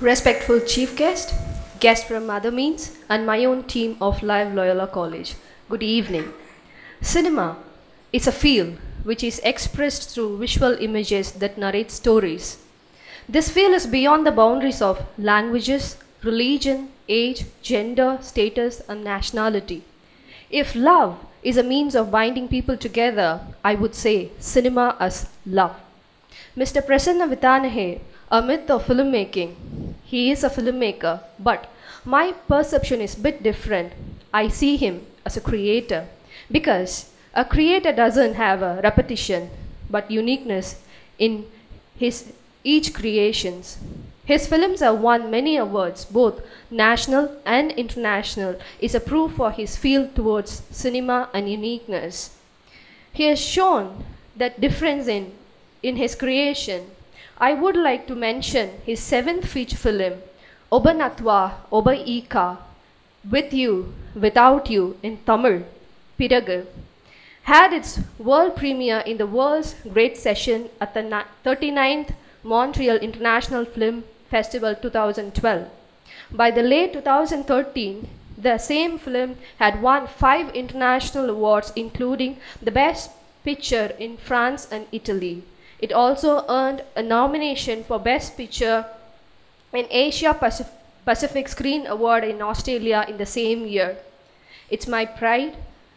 Respectful chief guest, guest from other means, and my own team of Live Loyola College. Good evening. Cinema is a field which is expressed through visual images that narrate stories. This field is beyond the boundaries of languages, religion, age, gender, status, and nationality. If love is a means of binding people together, I would say cinema as love. Mr. Prasanna Vithanage, a myth of filmmaking. He is a filmmaker, but my perception is a bit different. I see him as a creator because a creator doesn't have a repetition but uniqueness in his each creations. His films have won many awards, both national and international, is a proof for his feel towards cinema and uniqueness. He has shown that difference in his creation. I would like to mention his seventh feature film, Oba Natwa, Oba Ika, With You, Without You in Tamil, Piragu, had its world premiere in the world's great session at the 39th Montreal International Film Festival 2012. By the late 2013, the same film had won 5 international awards, including the Best Picture in France and Italy. It also earned a nomination for Best Picture in Asia Pacific Screen Award in Australia in the same year. It's my pride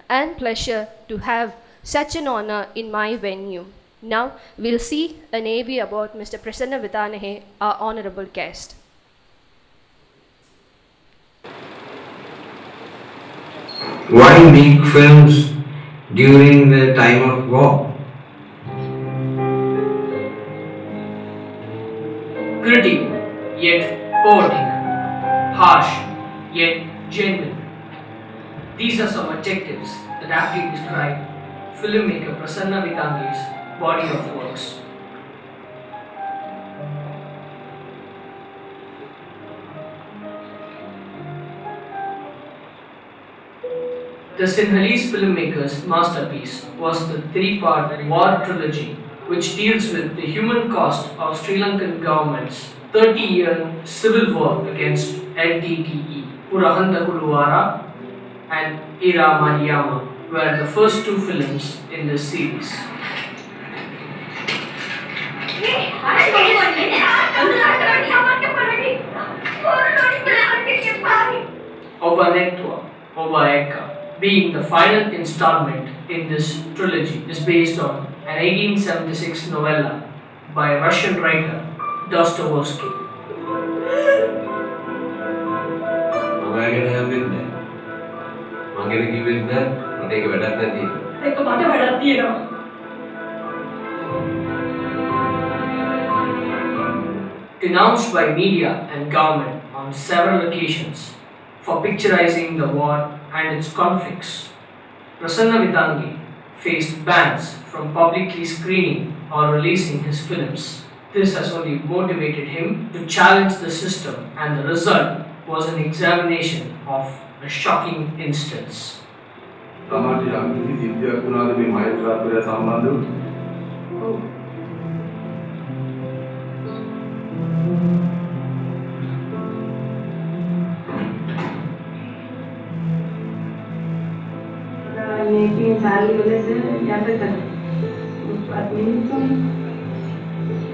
and pleasure to have such an honor in my venue. Now we'll see an AV about Mr. Prasanna Vithanage, our honorable guest. Why make films during the time of war? Gritty, yet poetic, harsh, yet genuine. These are some adjectives that aptly describe filmmaker Prasanna Vithanage's body of works. The Sinhalese filmmaker's masterpiece was the 3-part war trilogy, which deals with the human cost of Sri Lankan government's 30-year civil war against LTTE. Purahanda Kuluwara and Ira Maliyama were the first 2 films in this series. Oba Netwa, Oba Eka, being the final installment in this trilogy, is based on an 1876 novella by Russian writer Dostoevsky. I'm going to help with that. I'm going to give it that. I'll take a better. Denounced by media and government on several occasions for picturizing the war and its conflicts, Prasanna Vithanage faced bans from publicly screening or releasing his films. This has only motivated him to challenge the system, and the result was an examination of a shocking instance.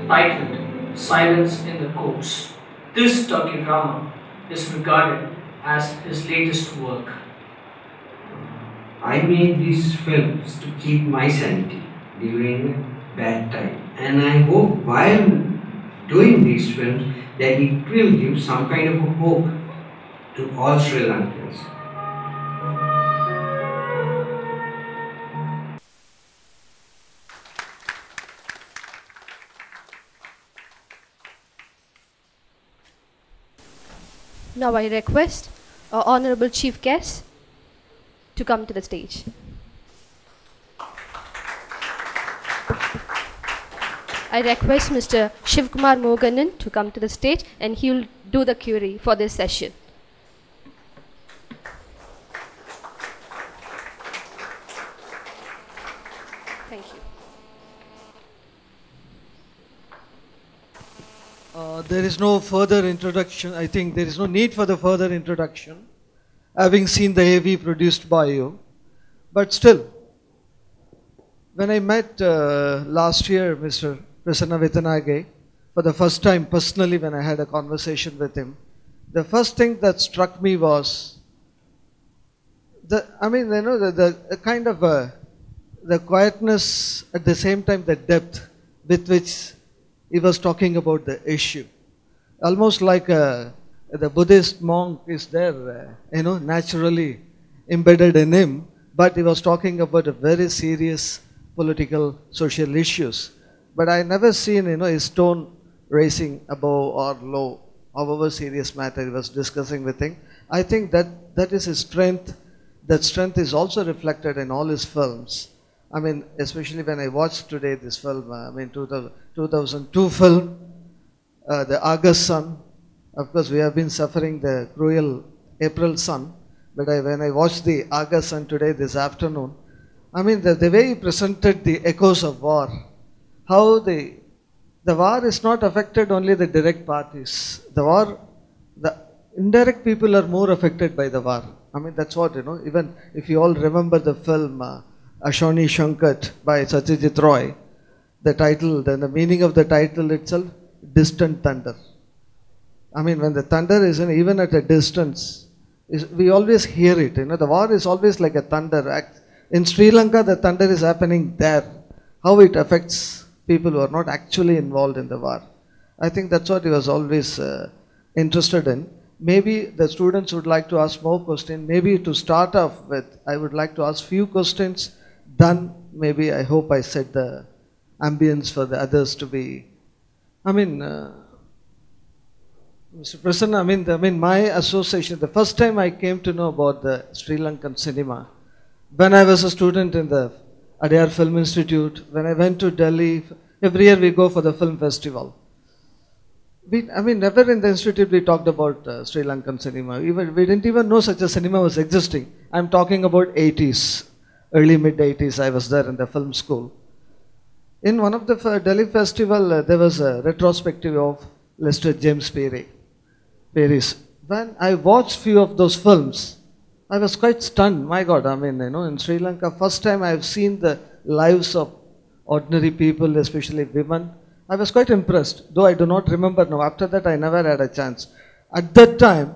Titled Silence in the Courts, this docudrama is regarded as his latest work. I made these films to keep my sanity during a bad time, and I hope while doing these films that it will give some kind of a hope to all Sri Lankans. Now I request our honorable chief guest to come to the stage. I request Mr. Shivkumar Moganan to come to the stage, and he will do the query for this session. Thank you. There is no further introduction. I think there is no need for the further introduction, having seen the AV produced by you. But still, when I met last year Mr. Prasanna Vithanage, for the first time personally when I had a conversation with him, the first thing that struck me was the kind of the quietness, at the same time the depth with which he was talking about the issue. Almost like the Buddhist monk is there, naturally embedded in him, but he was talking about a very serious political, social issues. But I never seen, his tone raising above or low, however serious matter he was discussing with him. I think that is his strength. That strength is also reflected in all his films. I mean, especially when I watched today this film, 2002 film, The August Sun. Of course, we have been suffering the cruel April sun, but when I watched the August Sun today, this afternoon, I mean, the way he presented the echoes of war, how the war is not affected only the direct parties. The indirect people are more affected by the war. I mean, that's what, even if you all remember the film Ashoni Shankat by Satyajit Roy, the title, then the meaning of the title itself, Distant Thunder. I mean, when the thunder is even at a distance, we always hear it. The war is always like a thunder. In Sri Lanka, the thunder is happening there. How it affects people who are not actually involved in the war. I think that's what he was always interested in. Maybe the students would like to ask more questions. Maybe to start off with, I would like to ask few questions. Then maybe I hope I set the ambience for the others to be. I mean, Mr. Prasanna, I mean, my association, the first time I came to know about the Sri Lankan cinema, when I was a student in the Adyar Film Institute, when I went to Delhi, every year we go for the film festival. Never in the institute we talked about Sri Lankan cinema. We didn't even know such a cinema was existing. I'm talking about 80s, early mid 80s. I was there in the film school. In one of the Delhi festival, there was a retrospective of Lester James Perry's. When I watched few of those films, I was quite stunned. My God, in Sri Lanka, first time I've seen the lives of ordinary people, especially women. I was quite impressed, though I do not remember now. After that, I never had a chance. At that time,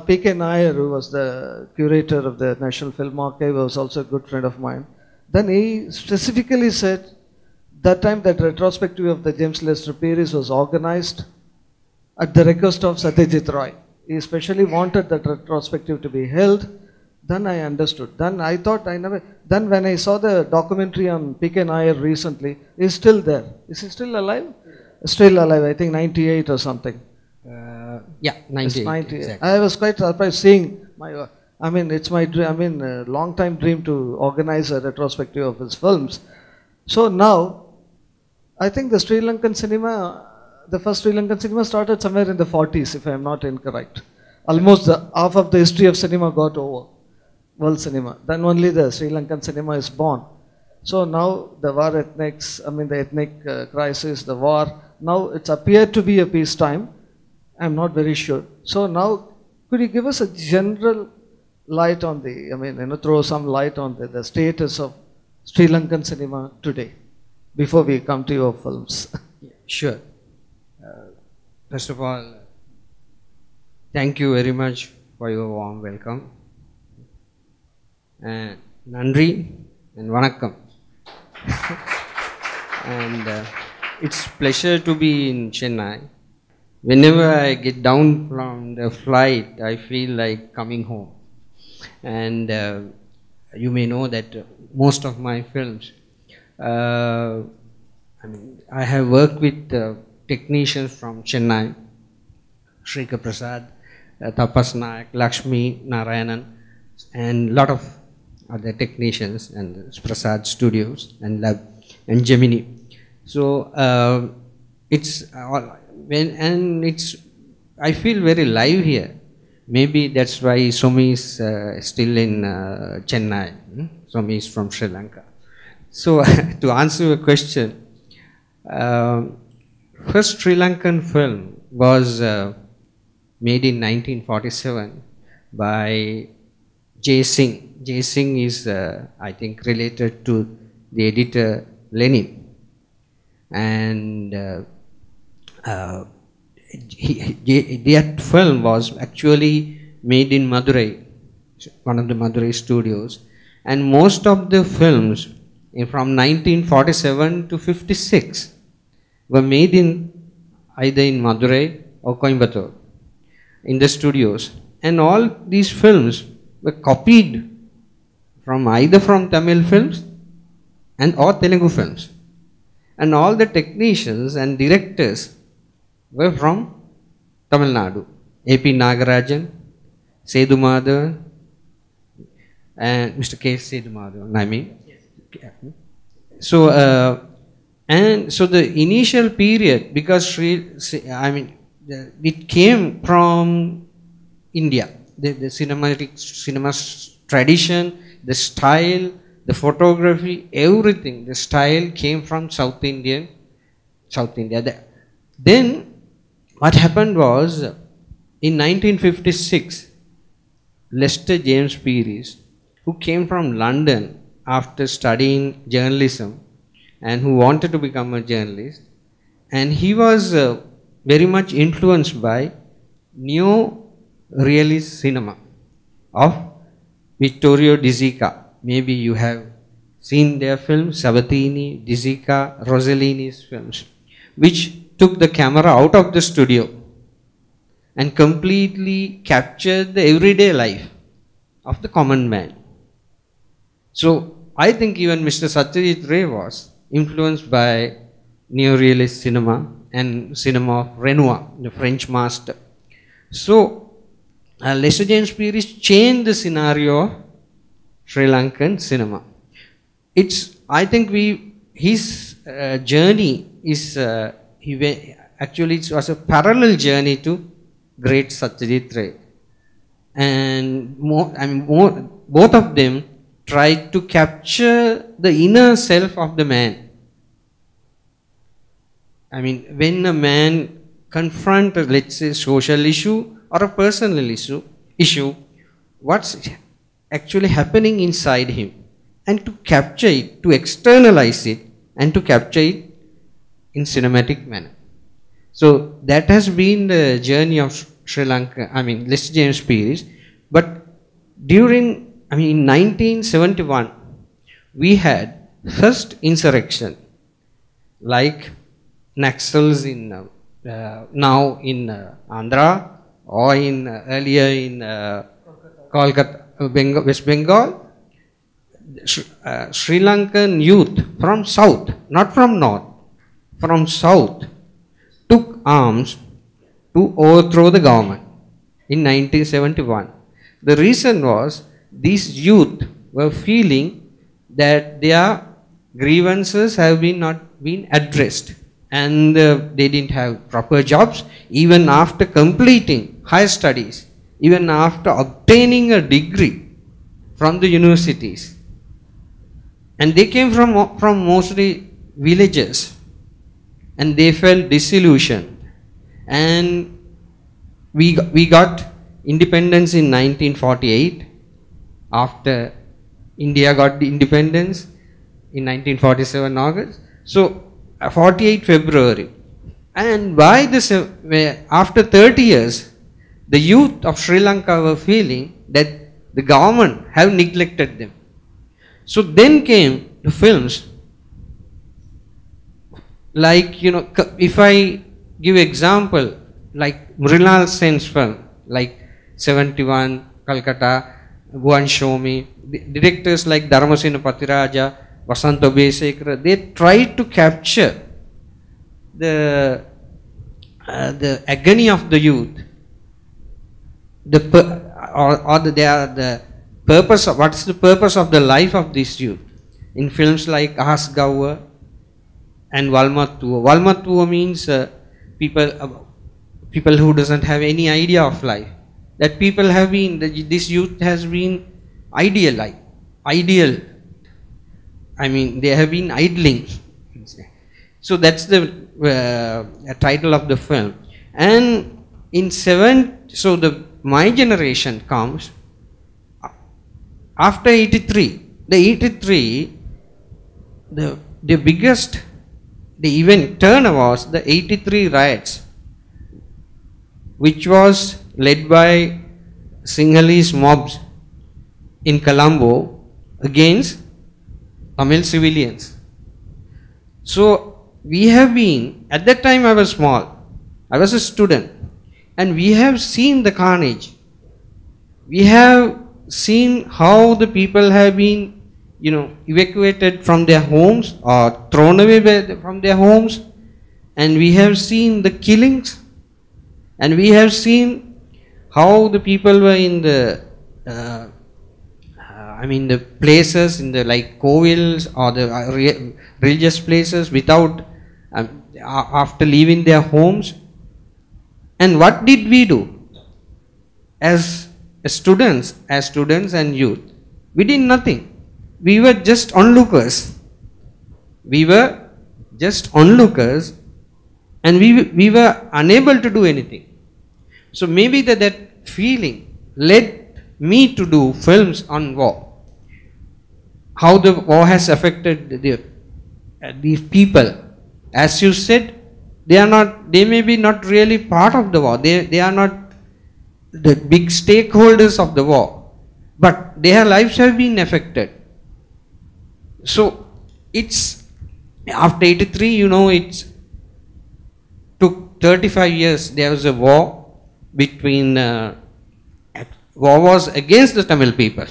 P.K. Nair, who was the curator of the National Film Archive, was also a good friend of mine. Then he specifically said, that time that retrospective of the James Lester Perry's was organized at the request of Satyajit Roy. He especially wanted that retrospective to be held. Then I understood. Then I thought then when I saw the documentary on P.K. Nair recently, he's still there. Is he still alive? Still alive, I think 98 or something. Yeah, 98. Exactly. I was quite surprised seeing it's my dream, a long time dream to organize a retrospective of his films. So now, I think the Sri Lankan cinema, the first Sri Lankan cinema started somewhere in the 40s, if I am not incorrect. Almost half of the history of cinema got over. World cinema. Then only the Sri Lankan cinema is born. So now the war ethnics, the ethnic crisis, the war, now it's appeared to be a peacetime. I'm not very sure. So now, could you give us a general light on throw some light on the status of Sri Lankan cinema today, before we come to your films? Sure. First of all, thank you very much for your warm welcome. Nandri and Vanakkam. And it's pleasure to be in Chennai. Whenever I get down from the flight, I feel like coming home. And you may know that most of my films, I have worked with technicians from Chennai, Shrika Prasad, Tapas Nayak, Lakshmi Narayanan, and a lot of other technicians, and Prasad Studios and Lab and Gemini. So I feel very live here. Maybe that's why Somi is still in Chennai. Somi is from Sri Lanka. So to answer your question, first Sri Lankan film was made in 1947 by Jay Singh. Jay Singh is, I think, related to the editor Lenin. And that film was actually made in Madurai, one of the Madurai studios. And most of the films from 1947 to 56 were made in either in Madurai or Coimbatore in the studios. And all these films were copied from either from Tamil films and or Telugu films. And all the technicians and directors were from Tamil Nadu. A.P. Nagarajan, Sethu Madhavan, and Mr. K. Sethu Madhavan, I mean. So, and so the initial period, because it came from India, the cinema tradition, the style, the photography, everything, the style came from South India. Then what happened was, in 1956, Lester James Pearis, who came from London after studying journalism and who wanted to become a journalist, and he was very much influenced by neo-realist cinema of Vittorio De Sica. Maybe you have seen their films, Sabatini, De Sica, Rossellini's films, which took the camera out of the studio and completely captured the everyday life of the common man. So I think even Mr. Satyajit Ray was influenced by neo-realist cinema and cinema of Renoir, the French master. So Lester James Pearis changed the scenario of Sri Lankan cinema. I think his journey is, actually it was a parallel journey to great Satyajit Ray. And both of them tried to capture the inner self of the man. I mean, when a man confronts, let's say, social issue or a personal issue, what's actually happening inside him, and to capture it, to externalize it, and to capture it in cinematic manner. So that has been the journey of Sri Lanka, Lester James Pearis. But in 1971, we had first insurrection, like Naxals in now in Andhra, or earlier in Kolkata, West Bengal. Sri Lankan youth from south, not from north, from south, took arms to overthrow the government in 1971. The reason was these youth were feeling that their grievances have not been addressed, and they didn't have proper jobs even after completing higher studies, even after obtaining a degree from the universities. And they came from mostly villages, and they felt disillusioned. And we got independence in 1948, after India got the independence in 1947 August. So 48 February. And after 30 years, the youth of Sri Lanka were feeling that the government have neglected them. So then came the films, like, if I give example, like Mrinal Sen's film, like 71, Calcutta, Go and Show Me, directors like Dharmasena Pathiraja, Vasanta Besekara, they tried to capture the agony of the youth, the purpose of, what is the purpose of the life of this youth, in films like Ahas Gawa and Valmattuva. Valmattuva means people who doesn't have any idea of life. That people have been, this youth has been ideal. I mean, they have been idling. So that's the title of the film. And in so my generation comes after 83. The 83, the biggest, the event turn was the 83 riots, which was led by Sinhalese mobs in Colombo against Tamil civilians. So we have been, at that time I was small, I was a student, and we have seen the carnage. We have seen how the people have been, evacuated from their homes or thrown away from their homes, and we have seen the killings, and we have seen how the people were in the the places in the like kovils or the religious places without after leaving their homes. And what did we do as students and youth? We did nothing. We were just onlookers. And we were unable to do anything. So maybe that feeling led me to do films on war. How the war has affected the people. As you said, they may be not really part of the war. They are not the big stakeholders of the war, but their lives have been affected. So it's after 83, it took 35 years. There was a war between war was against the Tamil people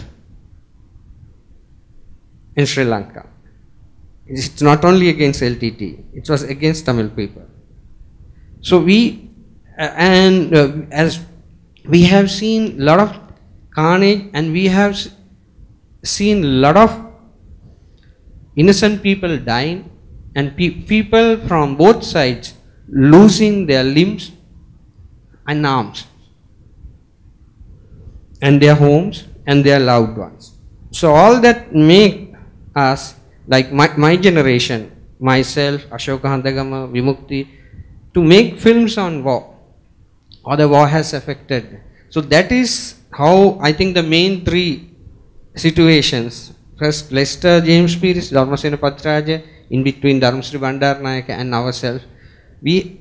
in Sri Lanka. It's not only against LTT, it was against Tamil people. So as we have seen a lot of carnage, and we have seen a lot of innocent people dying, and people from both sides losing their limbs and arms and their homes and their loved ones. So all that make us, like my generation, myself, Ashoka Handagama, Vimukti, to make films on war, or the war has affected. So that is how I think the main three situations. First, Lester James Pierce, Dharmasena Patraja, in between Dharmasri Bandaranaike and ourselves, we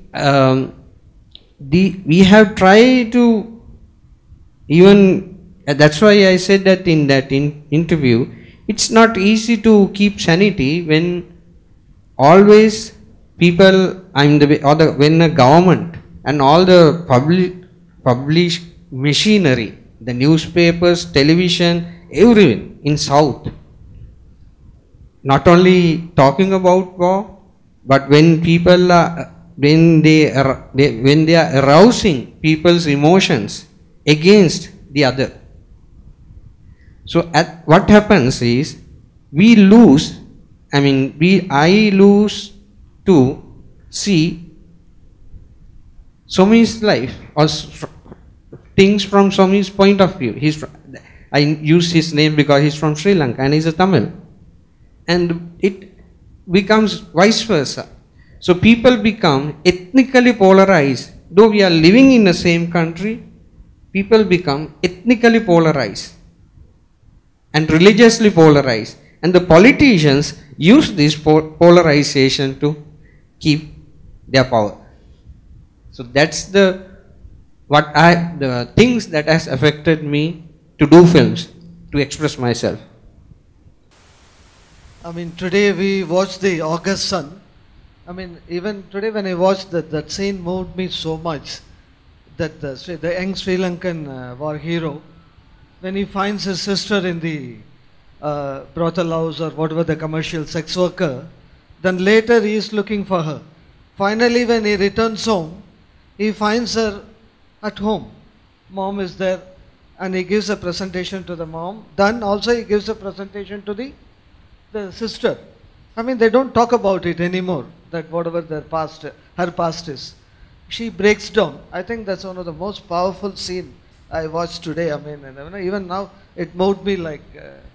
have tried to that's why I said that in that interview, it's not easy to keep sanity when always people, when a government and all the published machinery, the newspapers, television, everyone in South, not only talking about war, but when people when they are arousing people's emotions against the other. So what happens is I lose to see Somi's life or things from Somi's point of view. I use his name because he's from Sri Lanka and he's a Tamil. And it becomes vice versa. So people become ethnically polarized. Though we are living in the same country, people become ethnically polarized and religiously polarized. And the politicians use this polarization to keep their power. So that's the things that has affected me to do films, to express myself. Today we watched the August Sun. Even today when I watched that scene moved me so much, that the young Sri Lankan war hero, when he finds his sister in the brothel house or whatever, the commercial sex worker, then later he is looking for her. Finally, when he returns home, he finds her at home. Mom is there, and he gives a presentation to the mom. Then also he gives a presentation to the sister. They don't talk about it anymore, that whatever her past is. She breaks down. I think that's one of the most powerful scenes I watched today. Even now it moved me like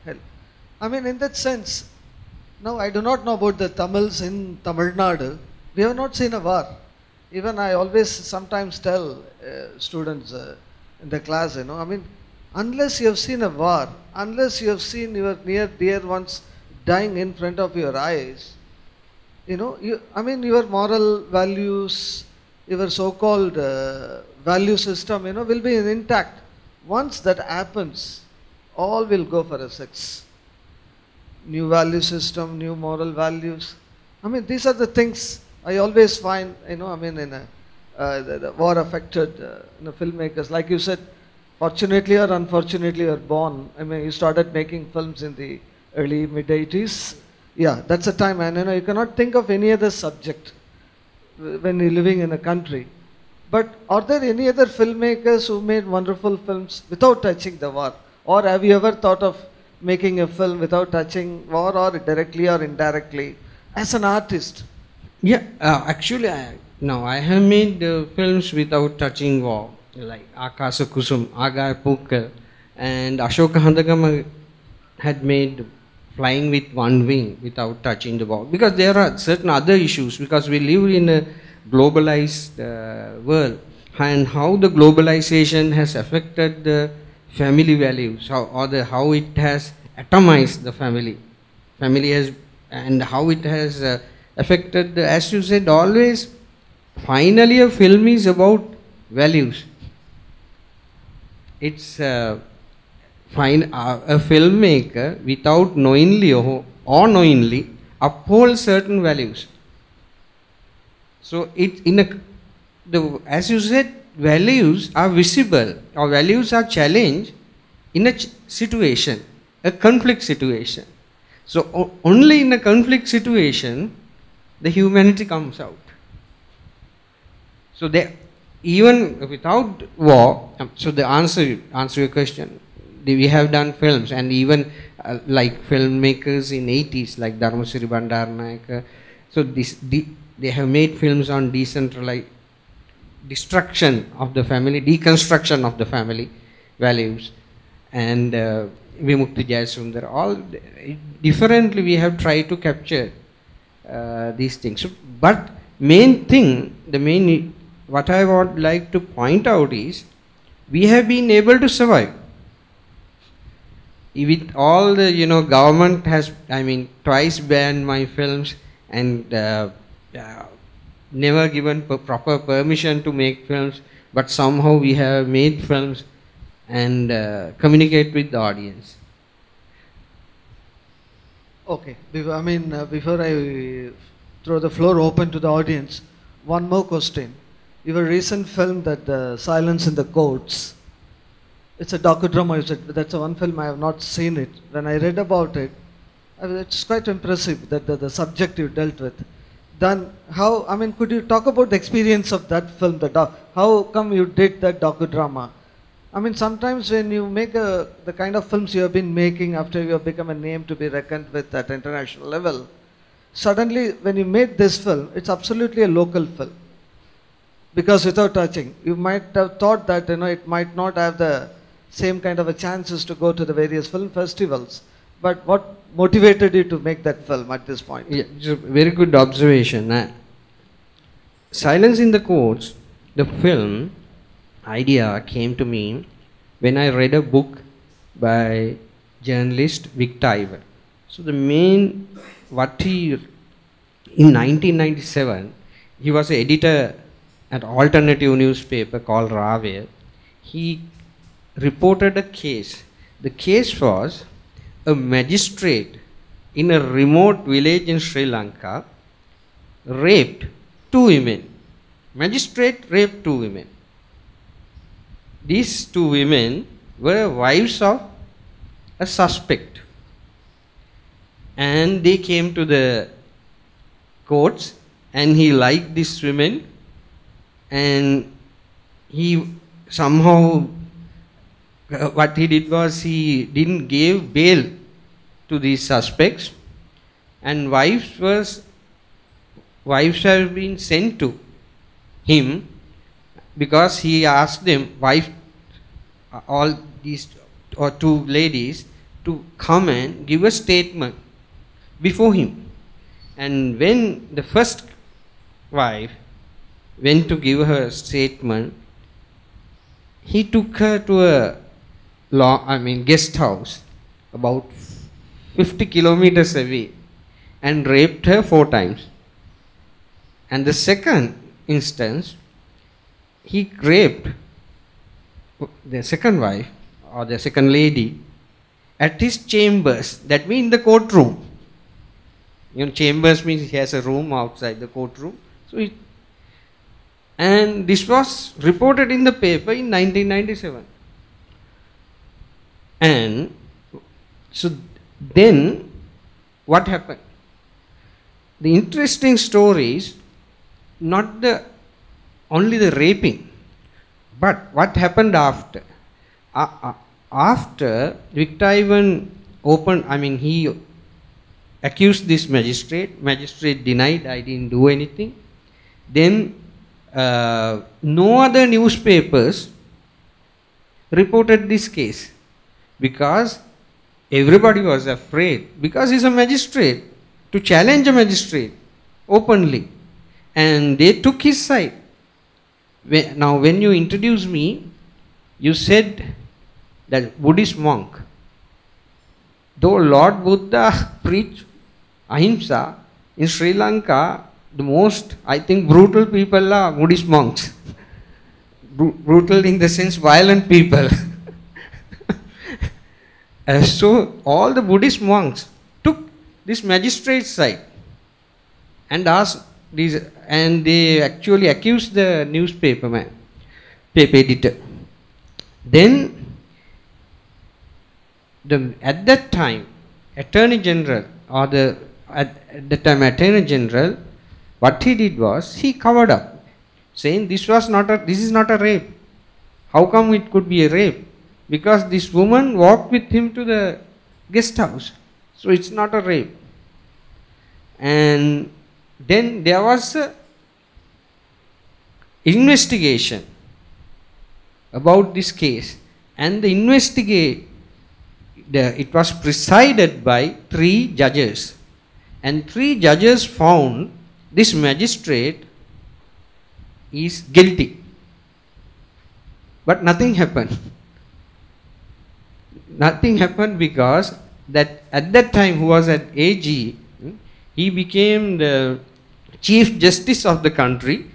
hell. In that sense, now I do not know about the Tamils in Tamil Nadu, We have not seen a war. Even I always sometimes tell students in the class, I mean, unless you have seen a war, unless you have seen your near dear ones dying in front of your eyes, I mean, your moral values, your so-called value system, will be intact. Once that happens, all will go for a sex. New value system, new moral values. I mean, these are the things I always find, I mean, in the war affected filmmakers. Like you said, fortunately or unfortunately, you are born. I mean, you started making films in the early mid 80s. Yeah, that's a time, and you cannot think of any other subject when you're living in a country. But are there any other filmmakers who made wonderful films without touching the war? Or have you ever thought of making a film without touching war, or directly or indirectly, as an artist? Yeah, actually, I have made films without touching war, like Akasa Kusum, Agar Pukal, and Ashoka Handagama had made Flying with One Wing without touching the war. Because there are certain other issues, because we live in a globalized world, and how the globalization has affected the family values, how it has atomized the family has, and how it has affected, as you said, always, finally a film is about values. It's a filmmaker, without knowingly or knowingly, upholds certain values. So as you said, values are visible, or values are challenged in a situation, a conflict situation. So only in a conflict situation, the humanity comes out. So even without war, so the answer your question, we have done films, and even like filmmakers in 80s like Dharmasiri Bandaranaike, so they have made films on destruction of the family, deconstruction of the family values, and Vimukti Jayasundar, all differently we have tried to capture these things. But what I would like to point out is, we have been able to survive. With all the, government has, twice banned my films, and never given proper permission to make films, but somehow we have made films and communicate with the audience. Okay, before I throw the floor open to the audience, one more question. Your recent film, that Silence in the Courts, it's a docudrama, you said. That's one film I have not seen it. When I read about it, it's quite impressive that the subject you dealt with. Then could you talk about the experience of that film? How come you did that docudrama? Sometimes when you make the kind of films you have been making after you have become a name to be reckoned with at international level, suddenly when you made this film, it's absolutely a local film. Because without touching, you might have thought that it might not have the same kind of a chances to go to the various film festivals. But what motivated you to make that film at this point? Yeah, it's a very good observation. Silence in the Courts, the film idea came to me when I read a book by journalist Victor Iver. So in 1997, he was an editor at alternative newspaper called Rave. He reported a case. The case was a magistrate in a remote village in Sri Lanka raped 2 women. Magistrate raped 2 women. These 2 women were wives of a suspect, and they came to the courts, and he liked these women, and he somehow, what he did was, he didn't give bail to these suspects, and wives have been sent to him, because he asked them, all these 2 ladies, to come and give a statement before him. And when the first wife went to give her statement, he took her to a guest house about 50 kilometers away and raped her 4 times. And the second instance, he raped the second wife or the second lady at his chambers, that means the courtroom. You know, chambers means he has a room outside the courtroom. And this was reported in the paper in 1997. And so then what happened? The interesting story is not only the raping, but what happened after. After Victor Ivan he accused this magistrate denied, I didn't do anything. Then no other newspapers reported this case because everybody was afraid, because he's a magistrate, to challenge a magistrate openly, and they took his side. Now when you introduced me, you said that Buddhist monk, though Lord Buddha preached ahimsa, in Sri Lanka the most, I think, brutal people are Buddhist monks. Brutal in the sense violent people. So all the Buddhist monks took this magistrate's side and asked these, and they actually accused the paper editor. Then at that time, Attorney General, at the time Attorney General, what he did was he covered up, saying this is not a rape. How come it could be a rape? Because this woman walked with him to the guest house, so it's not a rape. And then there was a investigation about this case, and it was presided by 3 judges, and 3 judges found this magistrate is guilty, but nothing happened. Nothing happened because that at that time, who was at AG, he became the Chief Justice of the country,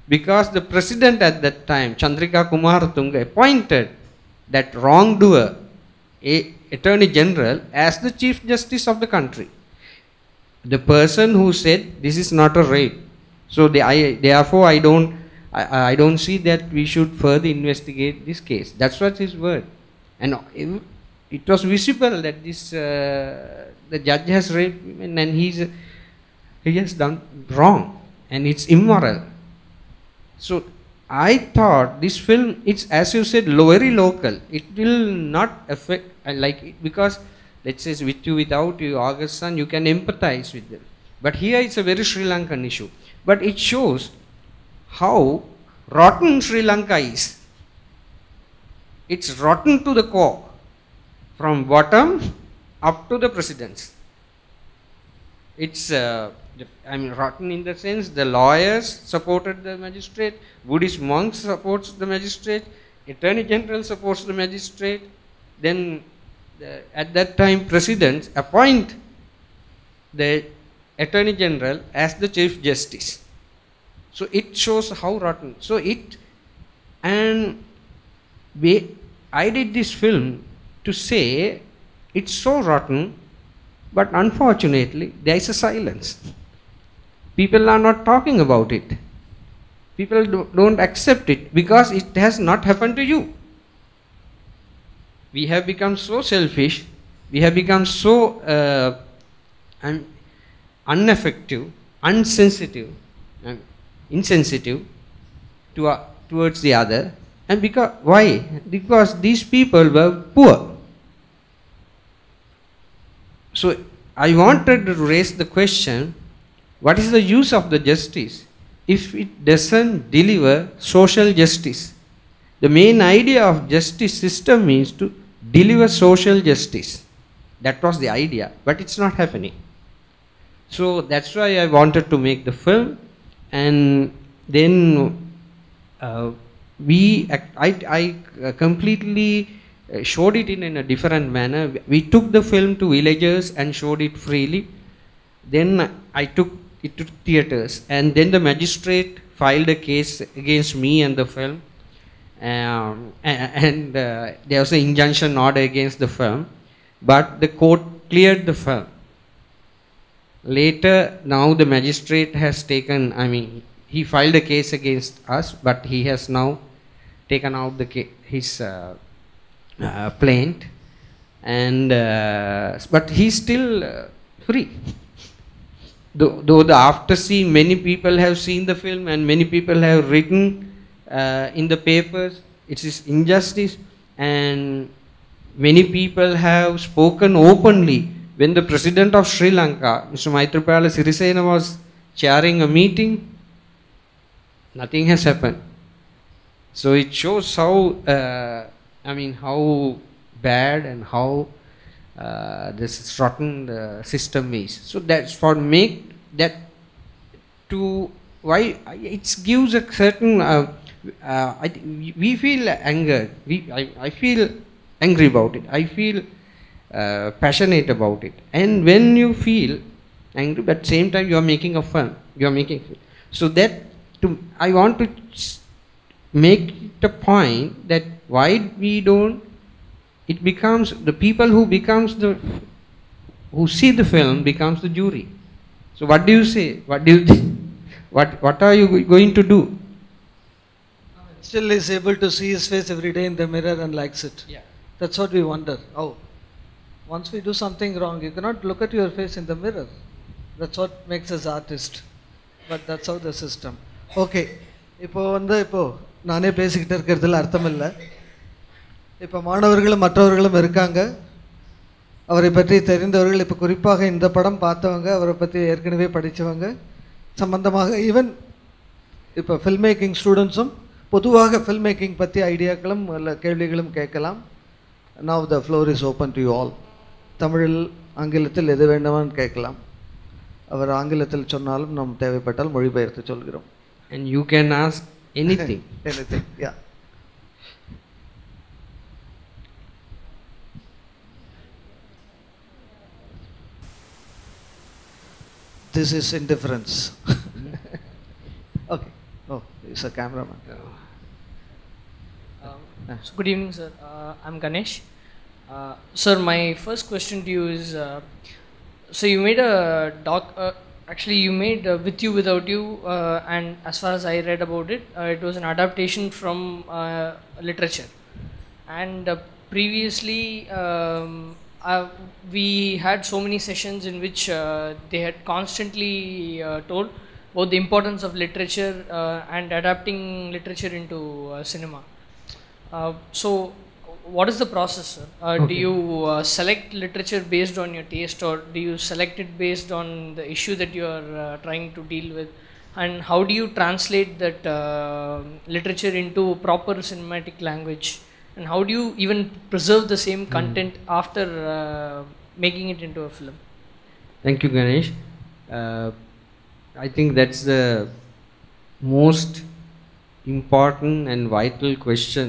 because the president at that time, Chandrika Kumaratunga, appointed that wrongdoer, Attorney General, as the Chief Justice of the country. The person who said this is not a rape. So therefore I don't see that we should further investigate this case. That's what his word. And it was visible that the judge has raped women, and he has done wrong, and it's immoral. So I thought this film, it's, as you said, very local. It will not affect, because let's say with you, without you, August son, you can empathize with them. But here it's a very Sri Lankan issue. But it shows how rotten Sri Lanka is. It's rotten to the core, from bottom up to the presidents. It's rotten in the sense the lawyers supported the magistrate, Buddhist monks supports the magistrate, Attorney General supports the magistrate. Then at that time presidents appoint the Attorney General as the Chief Justice. So it shows how rotten. So I did this film to say it's so rotten, but unfortunately there is a silence. People are not talking about it. People don't accept it because it has not happened to you. We have become so selfish, we have become so ineffective, insensitive towards the other. And why? Because these people were poor. So I wanted to raise the question, what is the use of the justice if it doesn't deliver social justice? The main idea of justice system means to deliver social justice. That was the idea, but it's not happening. So that's why I wanted to make the film. and then I completely showed it in a different manner. We took the film to villages and showed it freely. Then I took it to theaters, and then the magistrate filed a case against me and the film, and there was an injunction order against the film, but the court cleared the film. Later, now the magistrate has taken, he filed a case against us, but he has now taken out his plaint, and but he's still free. Though the after scene, many people have seen the film and many people have written in the papers, it is injustice, and many people have spoken openly. When the president of Sri Lanka, Mr. Maithripala Sirisena, was chairing a meeting, nothing has happened. So it shows how, how bad and how this rotten the system is. So that's for make that to why it gives a certain. We feel angered. I feel angry about it. I feel passionate about it. And when you feel angry, but at the same time you are making a fun. You are making so that I want to make it a point that why we don't. It becomes the people who see the film becomes the jury. So what do you say? What do you think? What are you going to do? Still is able to see his face every day in the mirror and likes it. Yeah. That's what we wonder. Oh, once we do something wrong, you cannot look at your face in the mirror. That's what makes us artist. But that's how the system. Okay. இப்போ நானே பேசிக்கிட்டு இருக்கிறதுல அர்த்தம் இல்லை. இப்போ மாணவர்களும் மற்றவர்களும் இருக்காங்க. அவரை பற்றி தெரிந்தவர்கள், இப்போ குறிப்பாக இந்த படம் பார்த்தவங்க, அவரை பற்றி ஏற்கனவே படித்தவங்க சம்பந்தமாக ஈவன் இப்போ ஃபில்ம் மேக்கிங் ஸ்டூடெண்ட்ஸும் பொதுவாக ஃபில்ம் மேக்கிங் பற்றி ஐடியாக்களும் இல்லை கேள்விகளும் கேட்கலாம். Now the floor is open to you all. தமிழில் ஆங்கிலத்தில் எது வேண்டுமான்னு கேட்கலாம். அவர் ஆங்கிலத்தில் சொன்னாலும் நாம் தேவைப்பட்டால் மொழிபெயர்த்து சொல்கிறோம். And you can ask anything. Anything, yeah. This is indifference. Okay. Oh, he's a cameraman. So good evening, sir. I'm Ganesh. Sir, my first question to you is, so you made a doc. Actually, you made With You Without You, and as far as I read about it, it was an adaptation from literature. And previously, we had so many sessions in which they had constantly told about the importance of literature and adapting literature into cinema. So what is the process, sir? Okay. Do you select literature based on your taste, or do you select it based on the issue that you are trying to deal with? And how do you translate that literature into proper cinematic language? And how do you even preserve the same content after making it into a film? Thank you, Ganesh. I think that's the most important and vital question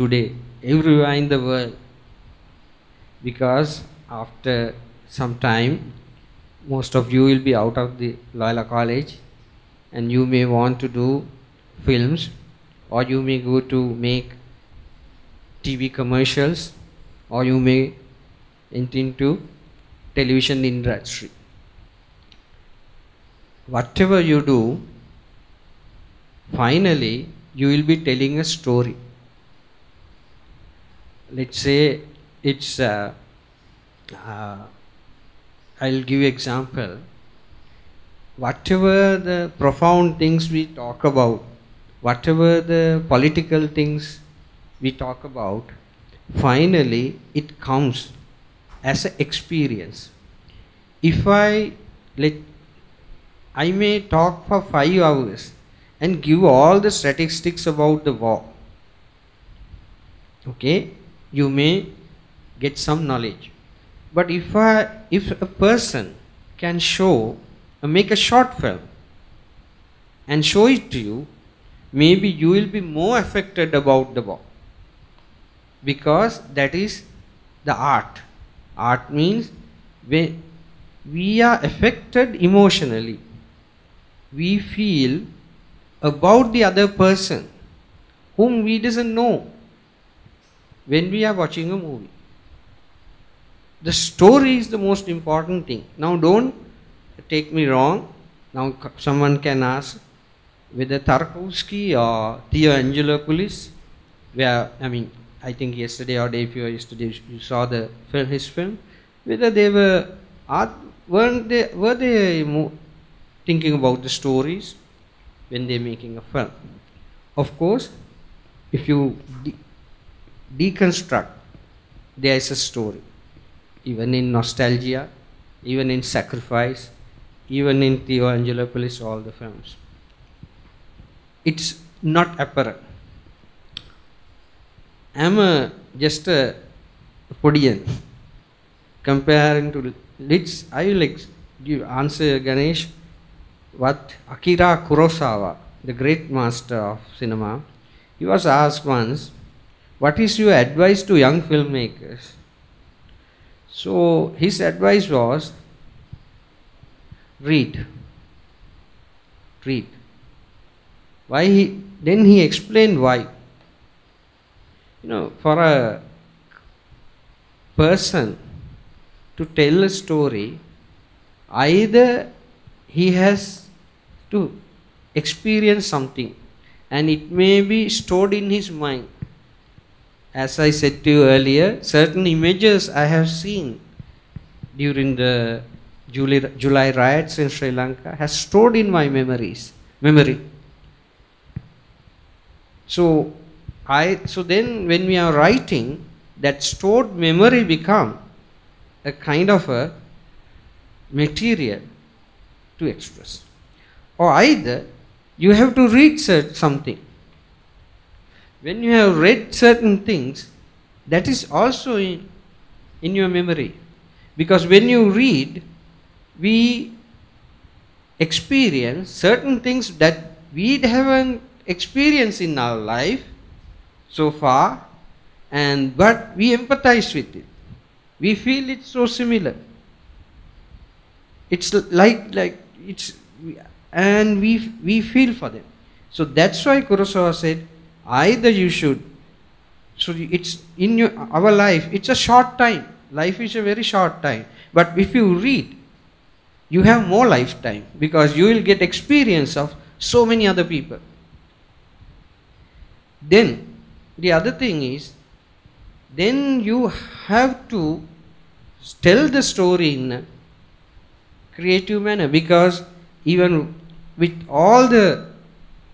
today, everywhere in the world, because after some time most of you will be out of the Loyola College and you may want to do films, or you may go to make TV commercials, or you may enter into television industry. Whatever you do, finally you will be telling a story. Let's say it's I'll give you example. Whatever the profound things we talk about, whatever the political things we talk about, finally it comes as an experience. If I may talk for 5 hours and give all the statistics about the war, okay, you may get some knowledge. But if a person can make a short film and show it to you, maybe you will be more affected about the book, because that is the art. Art means when we are affected emotionally, we feel about the other person whom we doesn't know when we are watching a movie. The story is the most important thing. Now don't take me wrong. Now someone can ask whether Tarkovsky or Theo Angelopoulos, where, I mean, I think yesterday or day before yesterday you saw the film, his film, whether they were thinking about the stories when they're making a film. Of course, if you deconstruct, there is a story. Even in Nostalgia, even in Sacrifice, even in Theo Angelopoulos, all the films. It's not apparent. I'm just a Podian comparing to, I will give answer, Ganesh, what Akira Kurosawa, the great master of cinema, he was asked once, what is your advice to young filmmakers? So his advice was, read. Why then he explained why. You know, for a person to tell a story, either he has to experience something and it may be stored in his mind. As I said to you earlier, certain images I have seen during the July riots in Sri Lanka has stored in my memory. So then when we are writing, that stored memory become a kind of a material to express. Or either you have to read something. When you have read certain things, that is also in your memory. Because when you read, we experience certain things that we haven't experienced in our life so far, but we empathize with it. We feel it's so similar. It's and we feel for them. So that's why Kurosawa said, either you should, so it's in our life, it's a short time. Life is a very short time. But if you read, you have more lifetime, because you will get experience of so many other people. Then the other thing is, then you have to tell the story in a creative manner, because even with all the,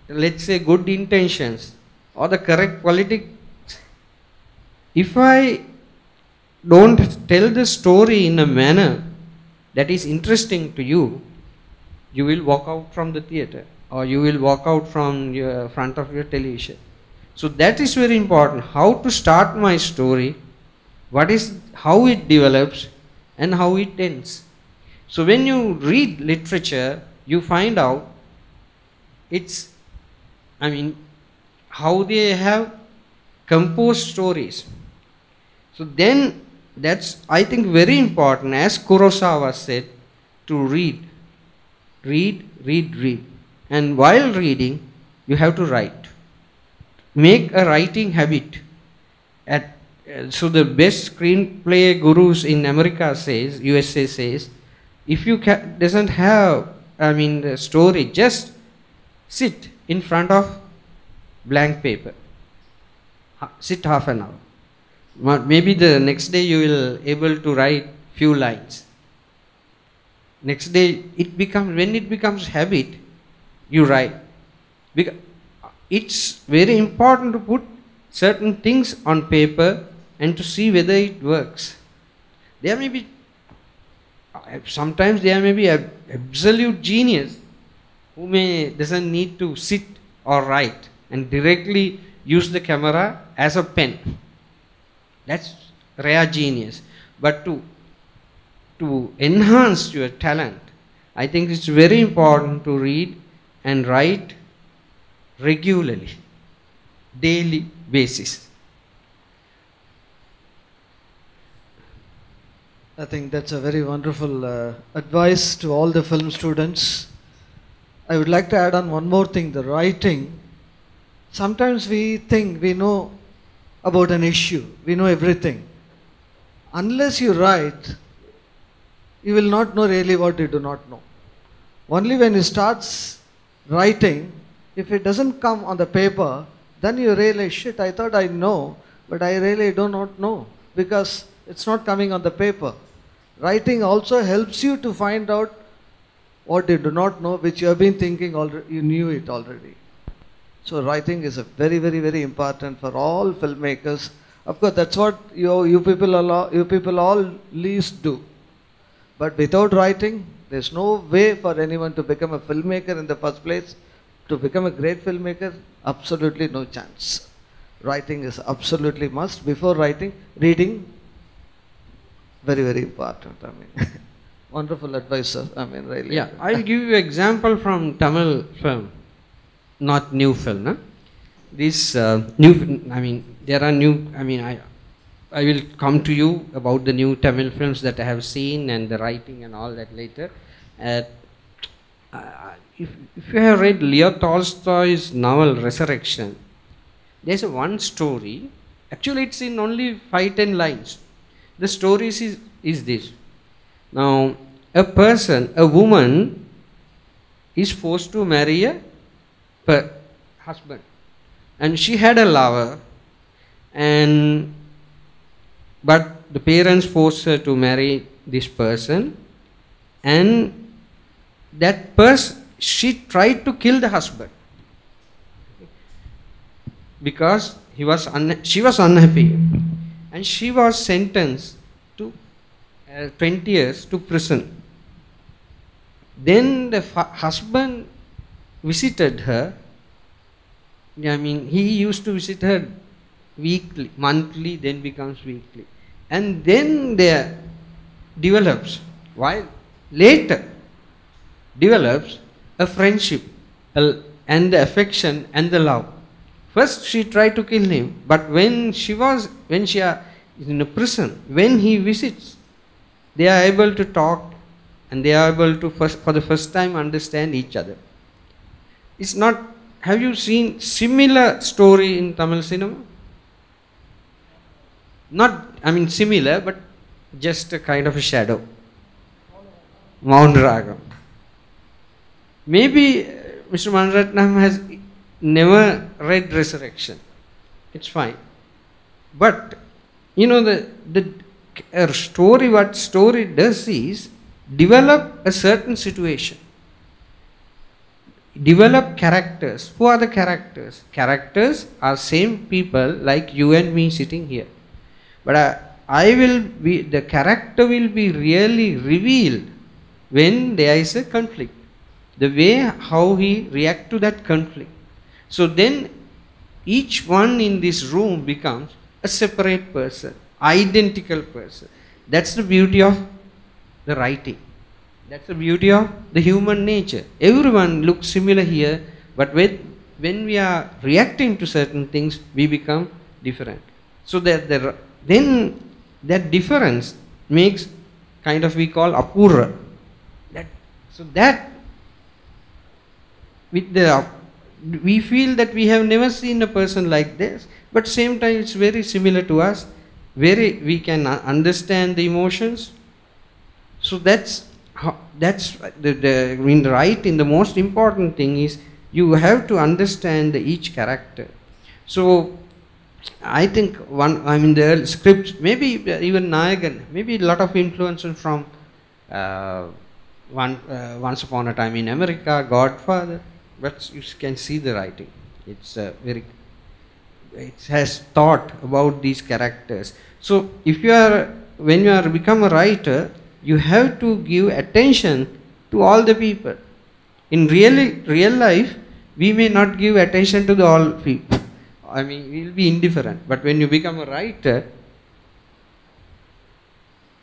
let's say, good intentions or the correct politics, if I don't tell the story in a manner that is interesting to you, you will walk out from the theater or you will walk out from your front of your television. So that is very important. How to start my story, how it develops and how it ends. So when you read literature, you find out how they have composed stories. So then that's, I think, very important, as Kurosawa said, to read. And while reading, you have to write. Make a writing habit. So the best screenplay gurus in America says, USA says, if you doesn't have, the story, just sit in front of blank paper. Sit half an hour. Maybe the next day you will able to write few lines. Next day when it becomes habit, you write. Because it's very important to put certain things on paper and to see whether it works. Sometimes there may be an absolute genius who doesn't need to sit or write and directly use the camera as a pen. That's rare genius. But to enhance your talent, I think it's very important to read and write regularly, daily basis. I think that's a very wonderful advice to all the film students. I would like to add on one more thing, the writing. Sometimes we think we know about an issue, we know everything. Unless you write, you will not know really what you do not know. Only when you start writing, if it doesn't come on the paper, then you realize, shit, I thought I know, but I really do not know, because it's not coming on the paper. Writing also helps you to find out what you do not know, which you have been thinking already, you knew it already. So writing is a very, very, very important for all filmmakers. Of course, that's what you people all least do. But without writing, there's no way for anyone to become a filmmaker in the first place. To become a great filmmaker, absolutely no chance. Writing is absolutely must. Before writing, reading, very, very important. I mean, wonderful advice, sir. I mean, really. Yeah, I'll give you an example from Tamil film, not new film. Huh? This new, I mean, there are new, I mean, I will come to you about the new Tamil films that I have seen and the writing and all that later. If you have read Leo Tolstoy's novel Resurrection, there's one story, actually it's in only 5-10 lines. The story is this. Now, a woman is forced to marry a husband, and she had a lover, but the parents forced her to marry this person, and that person, she tried to kill the husband because she was unhappy, and she was sentenced to 20 years to prison. Then the husband visited her. I mean, he used to visit her weekly, monthly, then becomes weekly, and then there develops, while later develops a friendship and the affection and the love. First she tried to kill him, but when she is in a prison, when he visits, they are able to talk, and they are able to for the first time understand each other. It's not. Have you seen similar story in Tamil cinema? Not, I mean, similar, but just a kind of a shadow. Mount Ragam. Maybe Mr. Maniratnam has never read Resurrection. It's fine. But, you know, what story does is develop a certain situation. Develop characters. Who are the characters? Characters are same people like you and me sitting here. But the character will be really revealed when there is a conflict. The way how he reacts to that conflict. So then each one in this room becomes a separate person, identical person. That's the beauty of the writing. That's the beauty of the human nature. Everyone looks similar here, but when we are reacting to certain things, we become different. So then that difference makes kind of, we call apura. We feel that we have never seen a person like this, but same time it's very similar to us. We can understand the emotions. So in writing, the most important thing is you have to understand each character. So I think the scripts, maybe even Nayagan, maybe a lot of influences from Once Upon a Time in America, Godfather, but you can see the writing. It's it has thought about these characters. So when you are become a writer, you have to give attention to all the people. In real life, we may not give attention to all people. I mean, we will be indifferent. But when you become a writer,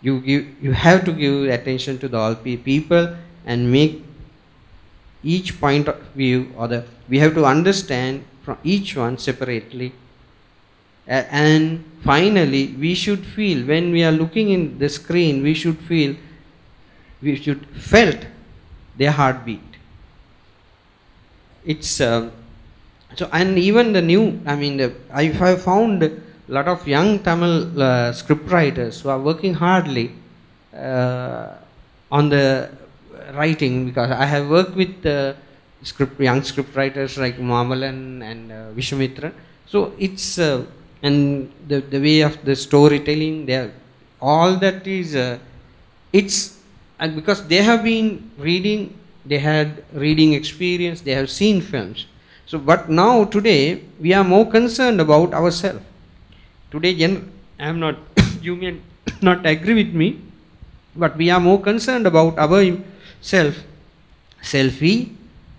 you have to give attention to all people and make each point of view, or we have to understand from each one separately. And finally, we should feel, when we are looking in the screen, we should felt their heartbeat. It's so, and even the new, I have found a lot of young Tamil scriptwriters who are working hardly on the writing, because I have worked with young scriptwriters like Mamalan and Vishwamitra. So it's and the way of the storytelling, all that is it's, and because they have been reading, they had reading experience, they have seen films. So, but now today we are more concerned about ourselves. Today, I am not, you may not agree with me, but we are more concerned about ourselves. Selfie,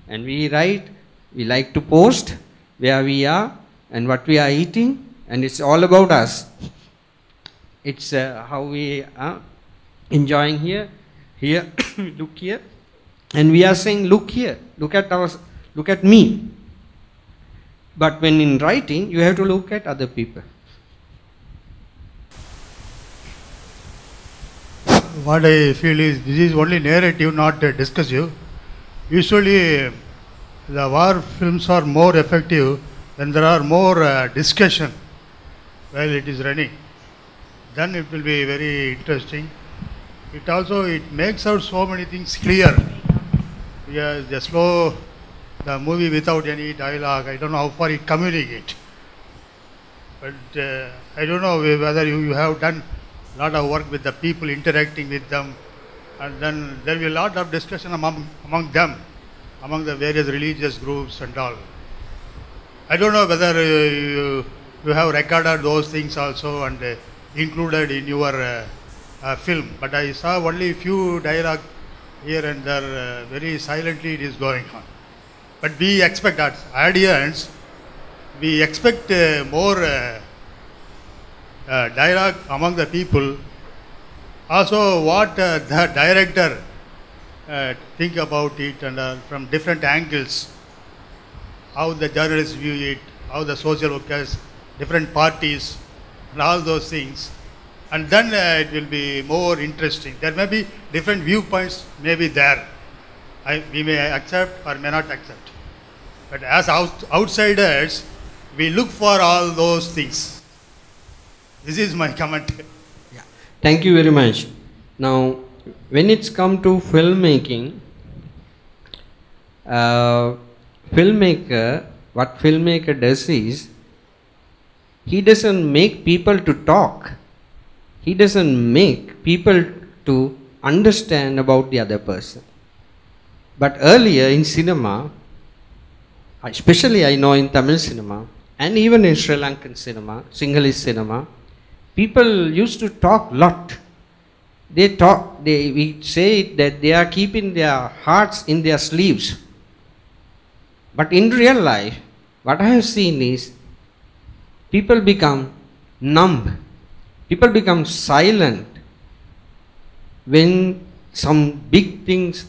and we write, we like to post where we are and what we are eating, and it's all about us. It's how we are enjoying here, look here, and we are saying, look here, look at me. But when in writing, you have to look at other people. What I feel is, this is only narrative, not discursive. Usually, the war films are more effective when there are more discussion while it is running. Then it will be very interesting. It makes out so many things clear. Yeah, the movie without any dialogue, I don't know how far it communicates. But I don't know whether you have done a lot of work with the people, interacting with them, and then there will be a lot of discussion among them, among the various religious groups and all. I don't know whether you have recorded those things also and included in your film, but I saw only few dialogue here and there, very silently it is going on. But we expect, as audience, we expect more dialogue among the people. Also, what the director think about it, and from different angles, how the journalists view it, how the social workers, different parties, and all those things. And then it will be more interesting. There may be different viewpoints may be there. We may accept or may not accept. But as outsiders, we look for all those things. This is my comment. Yeah. Thank you very much. Now, when it's come to filmmaking, what filmmaker does is, he doesn't make people to talk. He doesn't make people to understand about the other person. But earlier in cinema, especially I know in Tamil cinema, and even in Sri Lankan cinema, Sinhalese cinema, people used to talk a lot. We say that they are keeping their hearts in their sleeves. But in real life, what I have seen is, people become numb. People become silent when some big things,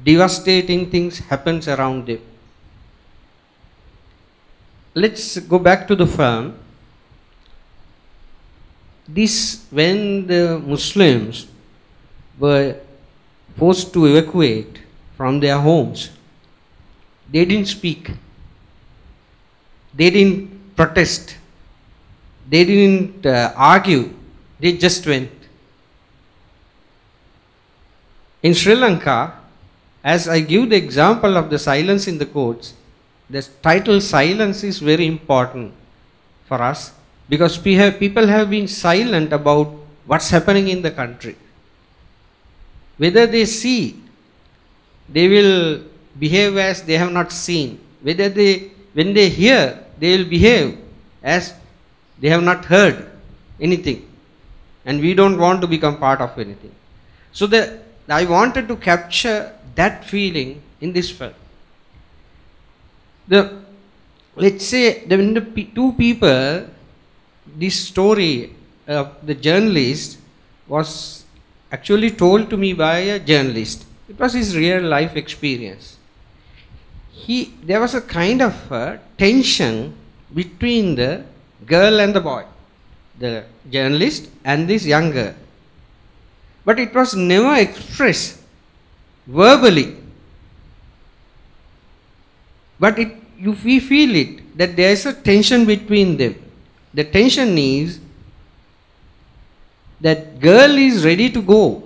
devastating things happens around them. Let's go back to the film. When the Muslims were forced to evacuate from their homes, they didn't speak. They didn't protest. They didn't argue. They just went. In Sri Lanka, as I give the example of the silence in the courts, the title silence is very important for us, because people have been silent about what's happening in the country. Whether they see, they will behave as they have not seen. When they hear, they will behave as they have not heard anything. And we don't want to become part of anything. So I wanted to capture that feeling in this film. Let's say when the two people, this story of the journalist was actually told to me by a journalist. It was his real life experience. there was a kind of tension between the girl and the boy, the journalist and this young girl. But it was never expressed verbally. But we feel it, that there is a tension between them. The tension is that girl is ready to go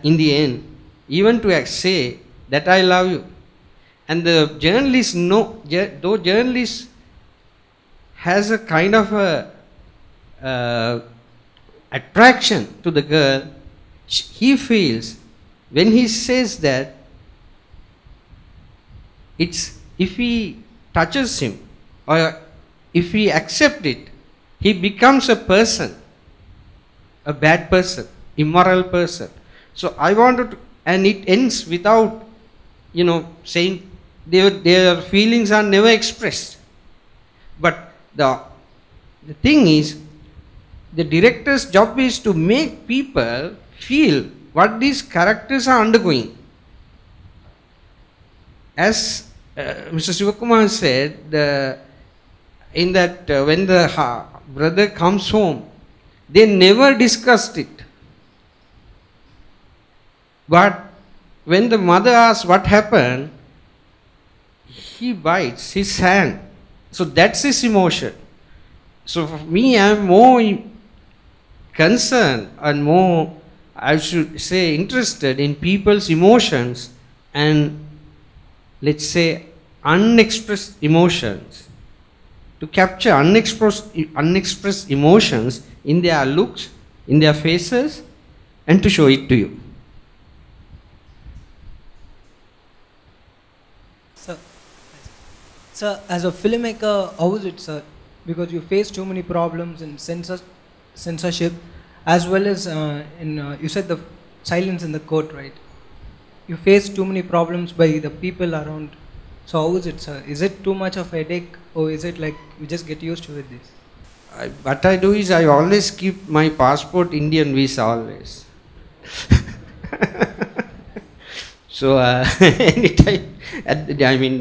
in the end, even to say that I love you. And the journalist, though journalist has a kind of a attraction to the girl, he feels when he says that, it's if he touches him or if he accepts it, he becomes a person, a bad person, immoral person. So I wanted to, and it ends without, saying their feelings are never expressed. But the thing is, the director's job is to make people feel what these characters are undergoing. As Mr. Sivakumar said, when the brother comes home, they never discussed it. But when the mother asks what happened, he bites his hand. So that's his emotion. So for me, I am more concerned and more, I should say, interested in people's emotions and, let's say, unexpressed emotions. To capture unexpressed emotions in their looks, in their faces, and to show it to you. Sir, as a filmmaker, how is it, sir? Because you face too many problems in censorship, as well as you said the silence in the court, right? You face too many problems by the people around. So how is it, sir? Is it too much of a headache, or is it like you just get used to this? What I do is I always keep my passport Indian visa always. So anytime,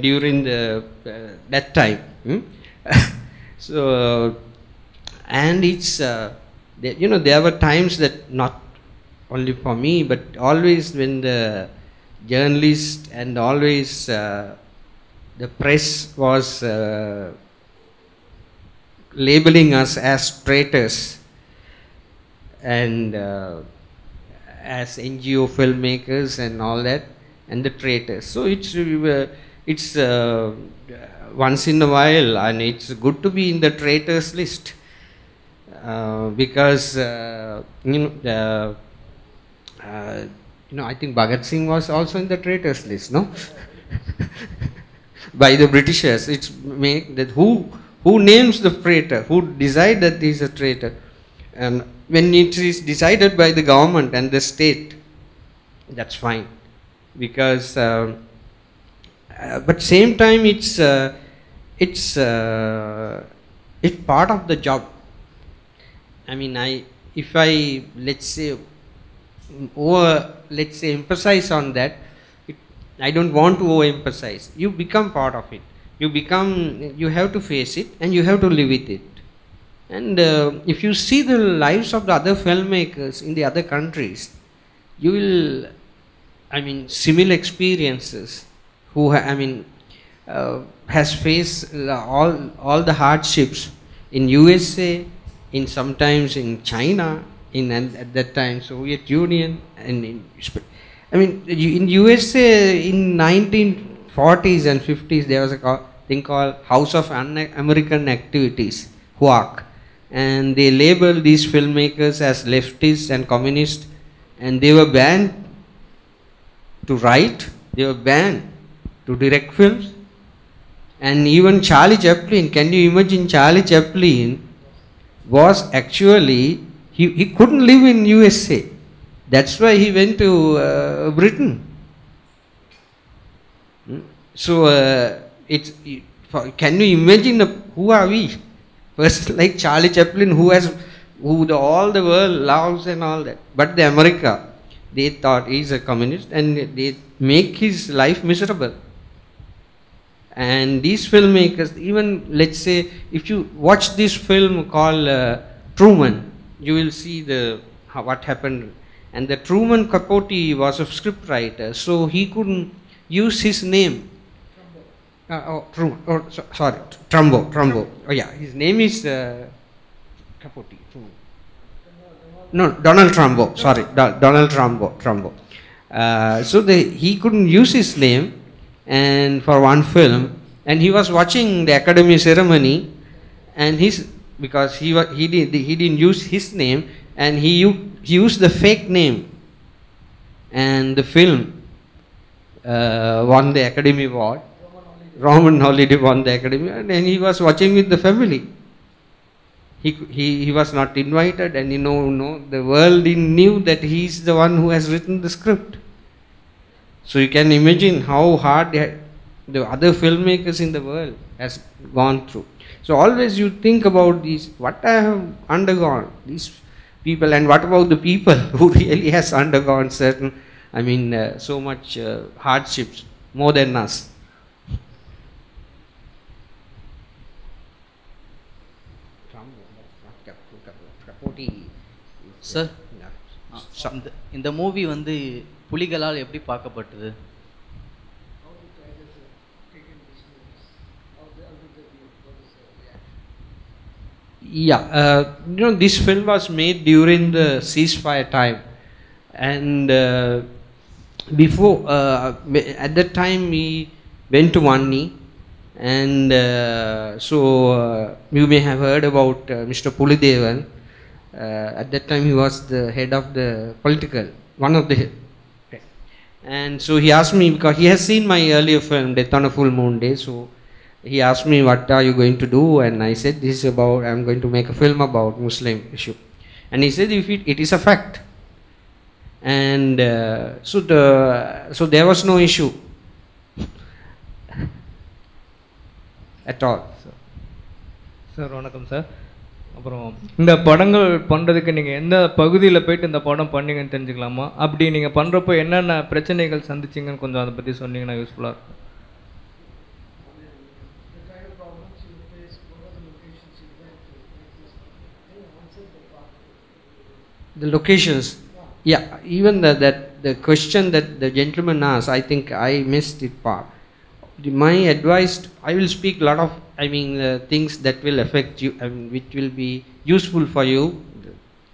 during that time. So and it's there were times that, not only for me, but always when the journalist and always the press was labeling us as traitors and as NGO filmmakers and all that, and the traitors. So it's once in a while, and it's good to be in the traitors list because I think Bhagat Singh was also in the traitors list, no? By the Britishers. It's make that who names the traitor, who decide that he is a traitor. And when it is decided by the government and the state, that's fine, because but same time it's part of the job. If I let's say emphasize on that, I don't want to overemphasize. You become part of it. You have to face it and you have to live with it. And if you see the lives of the other filmmakers in the other countries, you will, similar experiences, who has faced all the hardships in USA, in sometimes in China, at that time Soviet Union, and in USA in 1940s and 50s there was a thing called House of Un-American Activities, HUAC, and they labeled these filmmakers as leftists and communists, and they were banned to write, they were banned to direct films. And even Charlie Chaplin, can you imagine, Charlie Chaplin was actually, he couldn't live in USA. That's why he went to Britain. So can you imagine who are we? Person like Charlie Chaplin, who all the world loves and all that. But the America, they thought he's a communist and they make his life miserable. And these filmmakers, even let's say, if you watch this film called Truman, you will see what happened. And the Truman Capote was a scriptwriter, so he couldn't use his name. Trumbo. Oh yeah, his name is Capote. No, Donald Trumbo. Sorry, Donald Trumbo. So he couldn't use his name, and for one film, and he was watching the Academy ceremony, and because he didn't use his name, and he used the fake name, and the film won the Academy Award. Roman Holiday won the Academy, and he was watching with the family. He was not invited, and the world knew that he is the one who has written the script. So you can imagine how hard the other filmmakers in the world has gone through. So always you think about these, what I have undergone, these people, and what about the people who really has undergone certain, so much hardships, more than us. Sir, இந்த movie வந்து புலிகளால் எப்படி பார்க்கப்பட்டது? Yeah, this film was made during the ceasefire time, and before at that time we went to Vanni, and you may have heard about Mr. Pulidevan. At that time he was the head of the political, one of the head. And so he asked me, because he has seen my earlier film Death on a Full Moon Day, so he asked me, what are you going to do? And I said, this is about, I'm going to make a film about Muslim issue. And he said, if it is a fact. And so there was no issue at all. Sir வணக்கம் sir. அப்புறம் இந்த படங்கள் பண்ணுறதுக்கு நீங்கள் எந்த பகுதியில் போயிட்டு இந்த படம் பண்ணீங்கன்னு தெரிஞ்சுக்கலாமா? அப்படி நீங்கள் பண்ணுறப்போ என்னென்ன பிரச்சனைகள் சந்திச்சிங்கன்னு கொஞ்சம் அதை பற்றி சொன்னீங்கன்னா யூஸ்ஃபுல்லாக இருக்கும். The locations, yeah, even the question that the gentleman asked, I think I missed it part. My advice, I will speak a lot of things that will affect you, which will be useful for you,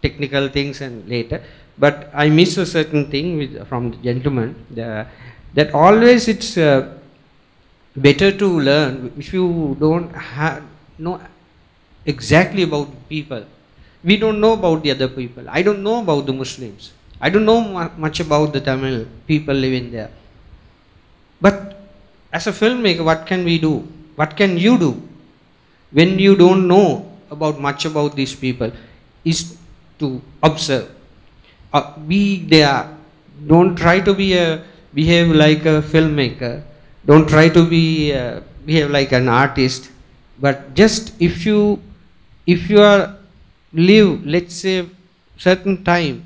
technical things and later, but I miss a certain thing from the gentleman, that always it's better to learn if you don't know exactly about people. We don't know about the other people. I don't know about the Muslims. I don't know much about the Tamil people living there. But as a filmmaker, what can we do? What can you do when you don't know much about these people? Is to observe. Be there. Don't try to behave like a filmmaker. Don't try to behave like an artist. But just if you are live, let's say, certain time,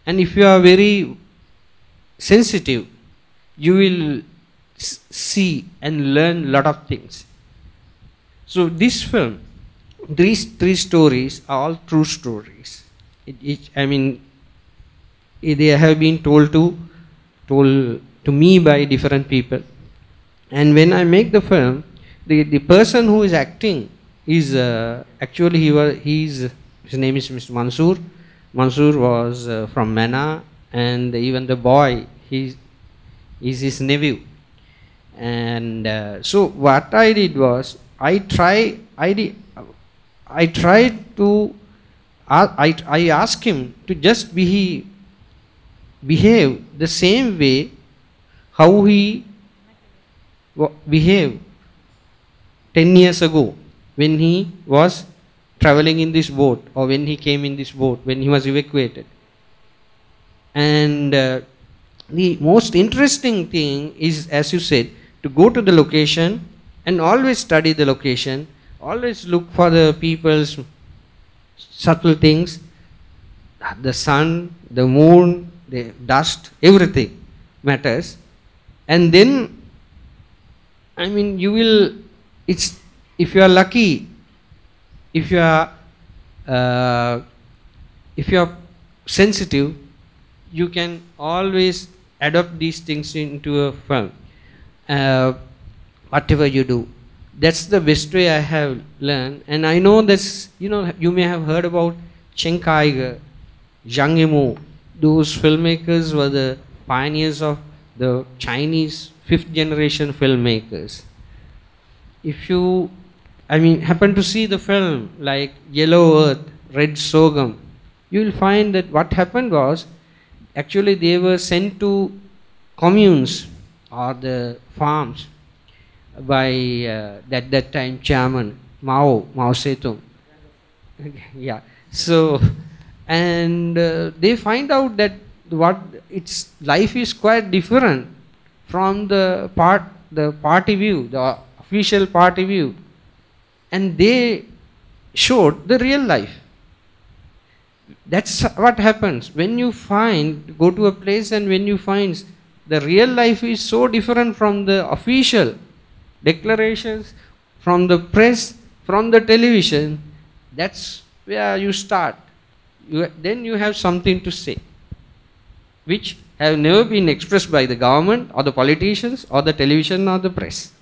and if you are very sensitive, you will see and learn a lot of things. So this film, these three stories are all true stories. They have been told to me by different people. And when I make the film, the person who is acting is actually his name is Mr. Mansoor. Mansoor was from Mena, and even the boy, is his nephew. And so what I did was, I asked him to just behave the same way how he behaved 10 years ago when he was traveling in this boat, or when he came in this boat, when he was evacuated. And the most interesting thing is, as you said, to go to the location and always study the location, always look for the people's subtle things, the sun, the moon, the dust, everything matters. And then I mean, you will, it's, if you are lucky, if you are, uh, if you are sensitive, you can always adopt these things into a film. Whatever you do, that's the best way I have learned. And I know this, you know, you may have heard about Chen Kaiger, Zhang Yimou. Those filmmakers were the pioneers of the Chinese fifth generation filmmakers. If you, I mean, happen to see the film like Yellow Earth, Red Sorghum, you will find that what happened was, actually they were sent to communes or the farms by at that time chairman Mao Zedong. Yeah. So, and they find out that what its life is quite different from the party view, the official party view, and they showed the real life. That's what happens when you go to a place, and when you find the real life is so different from the official declarations, from the press, from the television. That's where you start. Then you have something to say, which have never been expressed by the government or the politicians or the television or the press.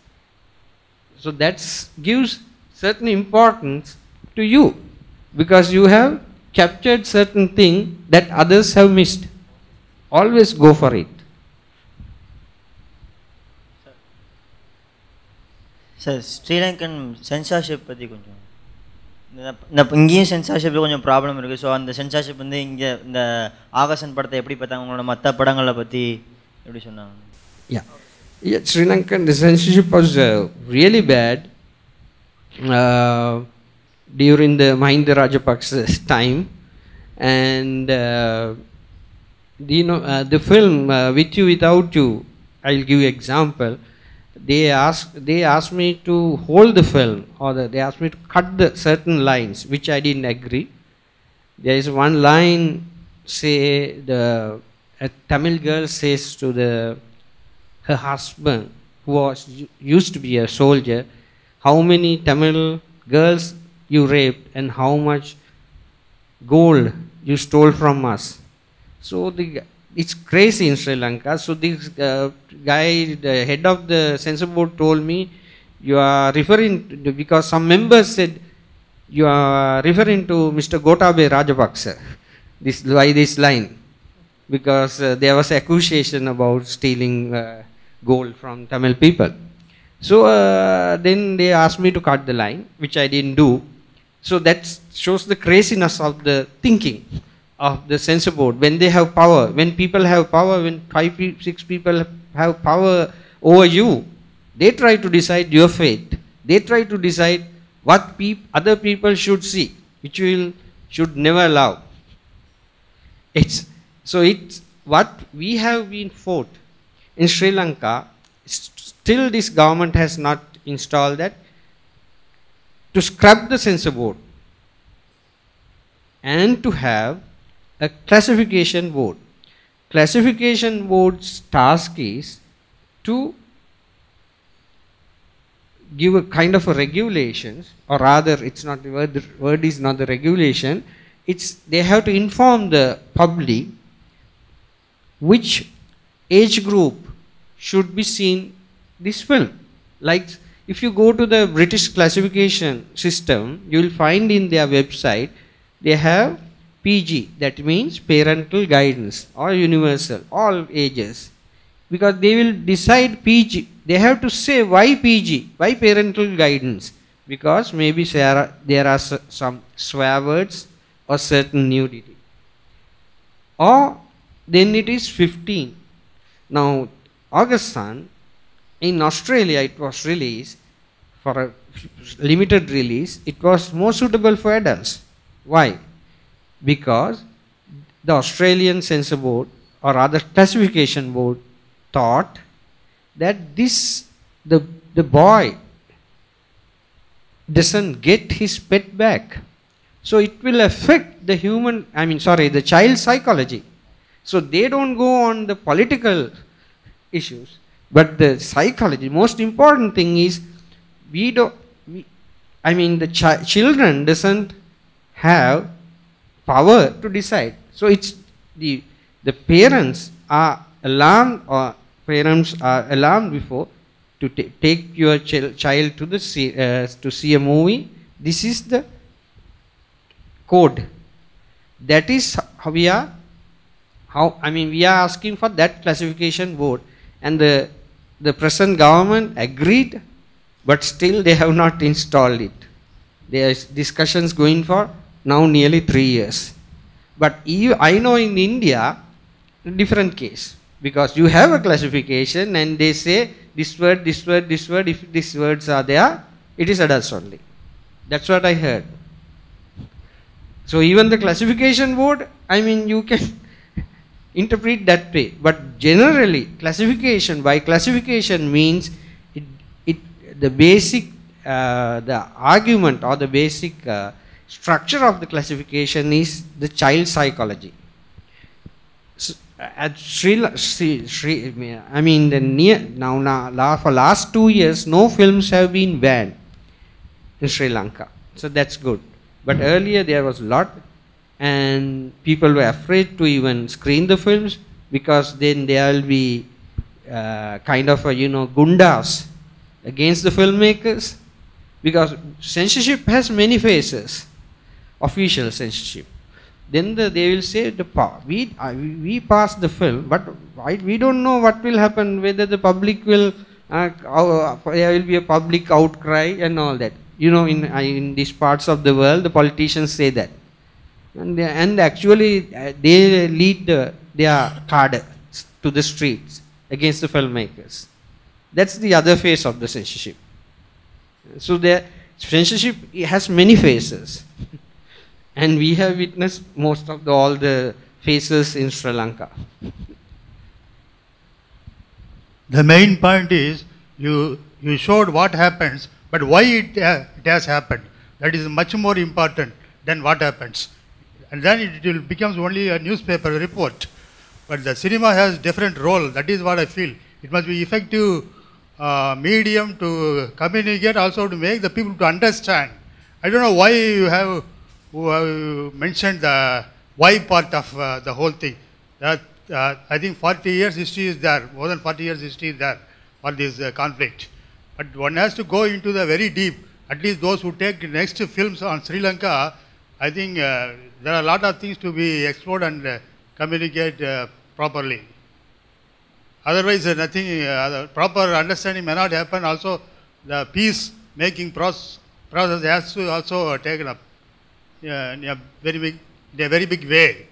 So that gives certain importance to you, because you have captured certain thing that others have missed. Always go for it. Sir, Sri Lankan censorship பற்றி கொஞ்சம், இந்த இங்கேயும் சென்சார்ஷிப்பில் கொஞ்சம் problem இருக்குது. So அந்த censorship வந்து இங்கே இந்த ஆகாசன் படத்தை எப்படி பார்த்தாங்க, உங்களோட மற்ற படங்களை பற்றி எப்படி சொன்னாங்க? Yeah, Sri Lankan, the censorship was really bad during the Mahinda Rajapaksa's time, and you know, the film With You Without You, I'll give you example. They asked me to hold the film, or they asked me to cut the certain lines, which I didn't agree. There is one line, say a Tamil girl says to her husband, who used to be a soldier, how many Tamil girls you raped and how much gold you stole from us. So it's crazy in Sri Lanka. So this guy, the head of the censor board, told me, you are referring to, because some members said you are referring to Mr. Gotabaya Rajapaksa, by this line, because there was accusation about stealing gold from Tamil people. So then they asked me to cut the line, which I didn't do. So that shows the craziness of the thinking of the censor board. When they have power, when people have power, when 5-6 people have power over you, they try to decide your fate. They try to decide what other people should see, which should never allow. It's what we have been fought in Sri Lanka. Still this government has not installed that, to scrap the censor board and to have a classification board. Classification board's task is to give a kind of a regulations, or rather it's not the word is not the regulation, it's they have to inform the public which age group should be seen this film. Like if you go to the British classification system, you will find in their website they have PG, that means parental guidance, or universal, all ages, because they will decide PG. They have to say why PG, why parental guidance, because maybe there are some swear words or certain nudity, or then it is 15. Now Augustan, in Australia it was released for a limited release. It was more suitable for adults. Why? Because the Australian censor board, or other classification board, thought that the boy doesn't get his pet back, so it will affect the child psychology. So they don't go on the political issues, But the psychology, most important thing is, we don't, I mean the children doesn't have power to decide. So it's the parents are alarmed, or parents are alarmed before to take your child to to see a movie. This is the code. That is how we are. We are asking for that classification board, and the present government agreed, but still they have not installed it. There is discussions going for now nearly 3 years. But I know in India, a different case, because you have a classification and they say this word, this word, this word, if these words are there, it is adults only. That's what I heard. So even the classification board, you can interpret that way. But generally, by classification means the basic, the argument or the basic structure of the classification is the child psychology. So, at for last 2 years, no films have been banned in Sri Lanka. So that's good. But earlier there was a lot, and people were afraid to even screen the films, because then there will be gundas against the filmmakers, because censorship has many phases. Official censorship. Then they will say we passed the film, but we don't know what will happen, whether the public will there will be a public outcry and all that. In these parts of the world, the politicians say that, and actually they lead their cadre to the streets against the filmmakers. That's the other phase of the censorship. So the censorship has many phases, and we have witnessed most of all the phases in Sri Lanka. The main point is you showed what happens, but why it has happened. That is much more important than what happens. And then it will becomes only a newspaper report. But the cinema has different role. That is what I feel. It must be effective medium to communicate, also to make the people to understand. I don't know why you have mentioned the why part of the whole thing. That I think 40 years history is there, more than 40 years history is there for this conflict. But one has to go into the very deep. At least those who take next films on Sri Lanka, I think there are a lot of things to be explored and communicate properly. Otherwise, nothing, proper understanding may not happen. Also, the peace-making process has to also taken up in a very big way.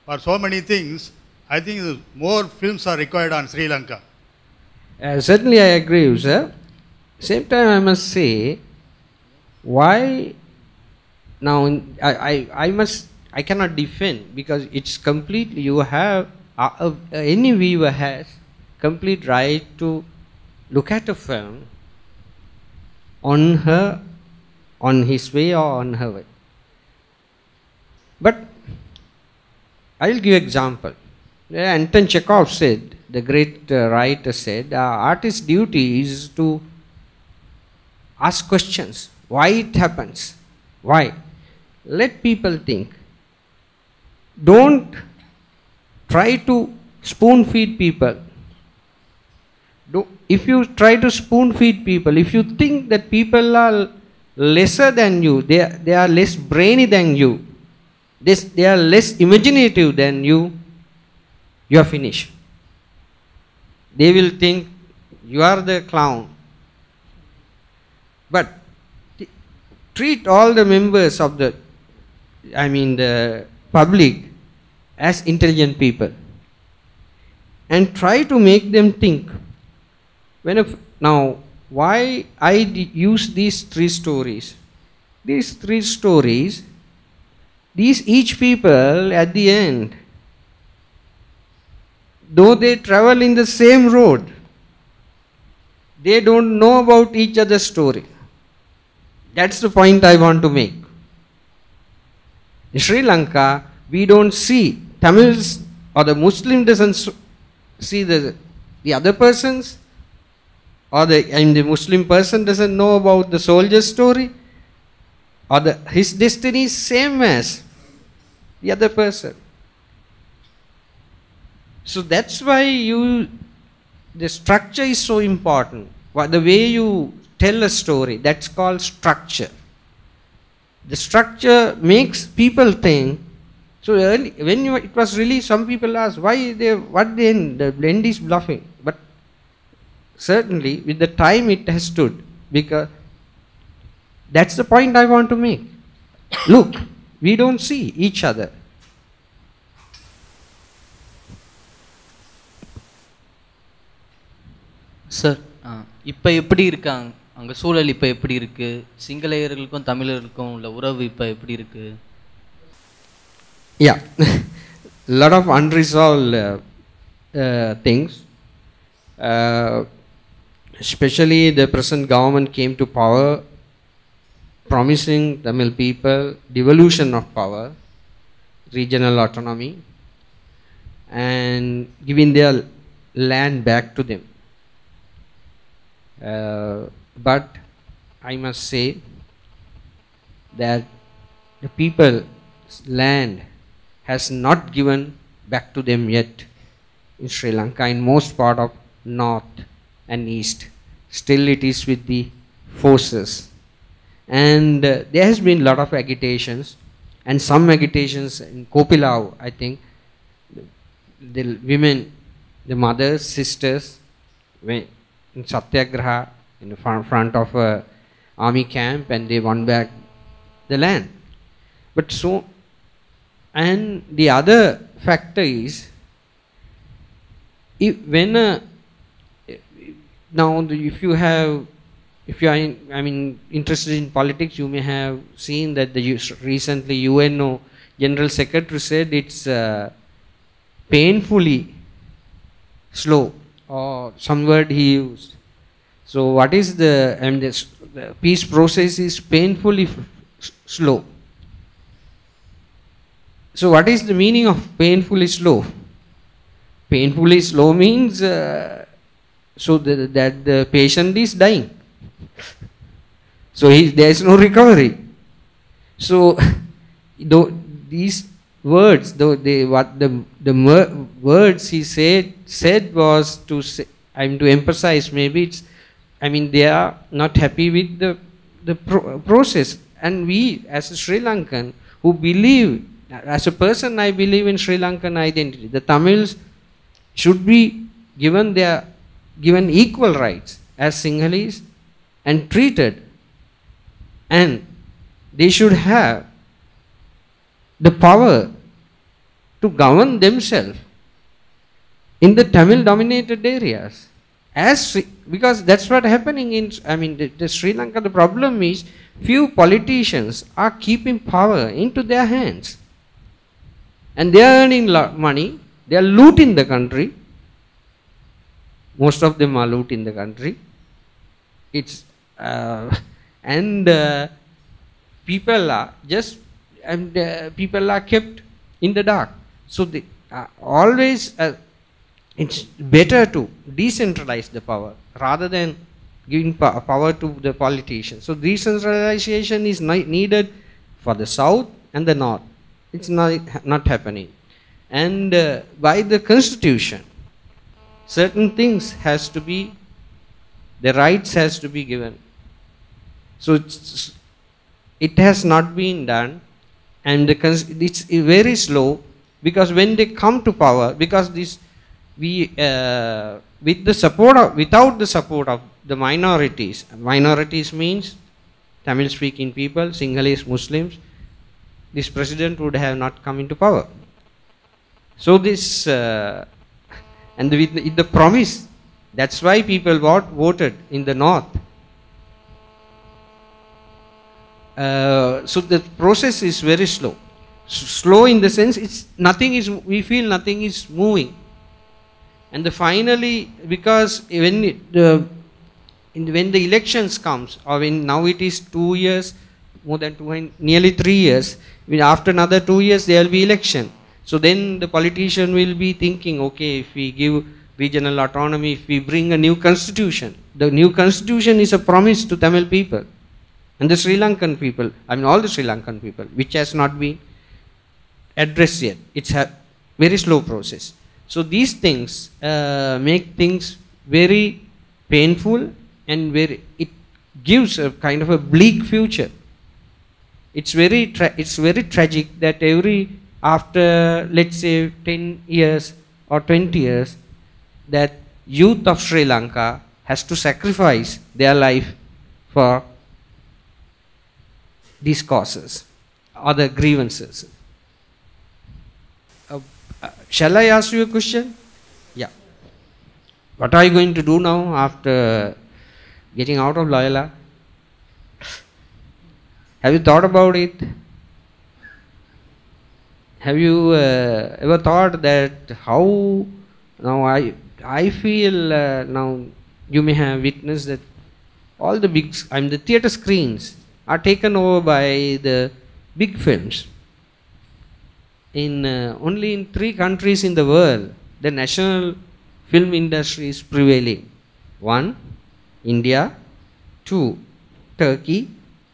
For so many things, I think more films are required on Sri Lanka. Certainly, I agree, sir. Same time, I must say, why now? I cannot defend, because it's completely, you have any viewer has complete right to look at a film on his way or on her way. But I will give example. Anton Chekhov said, the great writer said, artist's duty is to ask questions. Why it happens? Why? Let people think. Don't try to spoon feed people. If you try to spoon feed people, if you think that people are lesser than you, they are less brainy than you, they are less imaginative than you, you are finished. They will think you are the clown. But treat all the members of the public as intelligent people, and try to make them think. Now, why I use these three stories? These three stories, each people at the end, though they travel in the same road, they don't know about each other's story. That's the point I want to make. In Sri Lanka, we don't see Tamils, or the Muslim doesn't see the other persons, or the Muslim person doesn't know about the soldier's story, or his destiny is same as the other person. So that's why the structure is so important. The way you tell a story, that's called structure. The structure makes people think. So early, when it was released, some people asked what the end is bluffing. But certainly with the time it has stood, because that's the point I want to make. Look, we don't see each other. Sir இப்போ எப்படி இருக்காங்க அங்கே சூழல் இப்போ எப்படி இருக்குது, சிங்களர்களுக்கும் தமிழர்களுக்கும் உள்ள உறவு இப்போ எப்படி இருக்குது? Yeah, lot of unresolved things. Especially the present government came to power promising Tamil people devolution of power, regional autonomy, and giving their land back to them. But I must say that the people's land has not given back to them yet in Sri Lanka, in most part of north and east. Still it is with the forces. And there has been a lot of agitations, and some agitations in Kopilau, I think, the women, the mothers, sisters, in Satyagraha, in the front of a army camp, and they won back the land. But so, and the other factor is, if you are interested in politics, you may have seen that recently UNO General Secretary said it's painfully slow, or some word he used. So what is the peace process is painfully slow. So what is the meaning of painfully slow? Painfully slow means that the patient is dying. So there is no recovery. So these words, the words he said was to say, to emphasize, maybe it's, they are not happy with the process. And we, as a Sri Lankan, who believe, as a person, I believe in Sri Lankan identity. The Tamils should be given equal rights as Sinhalese and treated, and they should have the power to govern themselves in the Tamil dominated areas. Because that's what happening in the Sri Lanka. The problem is few politicians are keeping power into their hands, and they are earning money, they are looting the country. Most of them are looting the country. People are kept in the dark. So they always it's better to decentralize the power rather than giving power to the politicians. So decentralization is needed for the south and the north. It's not happening. And by the constitution, certain things has to be, the rights has to be given. So it has not been done, and it's very slow, because when they come to power, because without the support of the minorities means Tamil speaking people, Sinhalese Muslims, this president would have not come into power. So this and with the promise, that's why people voted in the north. So the process is very slow. Slow in the sense we feel nothing is moving. And finally, because when the elections comes, or now it is 2 years, more than 2, nearly 3 years, after another 2 years there will be election. So then the politician will be thinking, okay, if we give regional autonomy, if we bring a new constitution, the new constitution is a promise to Tamil people and the Sri Lankan people, I mean all the Sri Lankan people, which has not been addressed yet. It's a very slow process. So these things make things very painful and it gives a kind of a bleak future. It's very tragic that after let's say 10 years or 20 years, that youth of Sri Lanka has to sacrifice their life for these causes or the grievances. Shall I ask you a question? Yeah. What are you going to do now after getting out of Loyola? Have you thought about it? Have you ever thought that how now I feel now you may have witnessed that all the the theatre screens are taken over by the big films. Only in 3 countries in the world, the national film industry is prevailing. 1, India. 2, Turkey.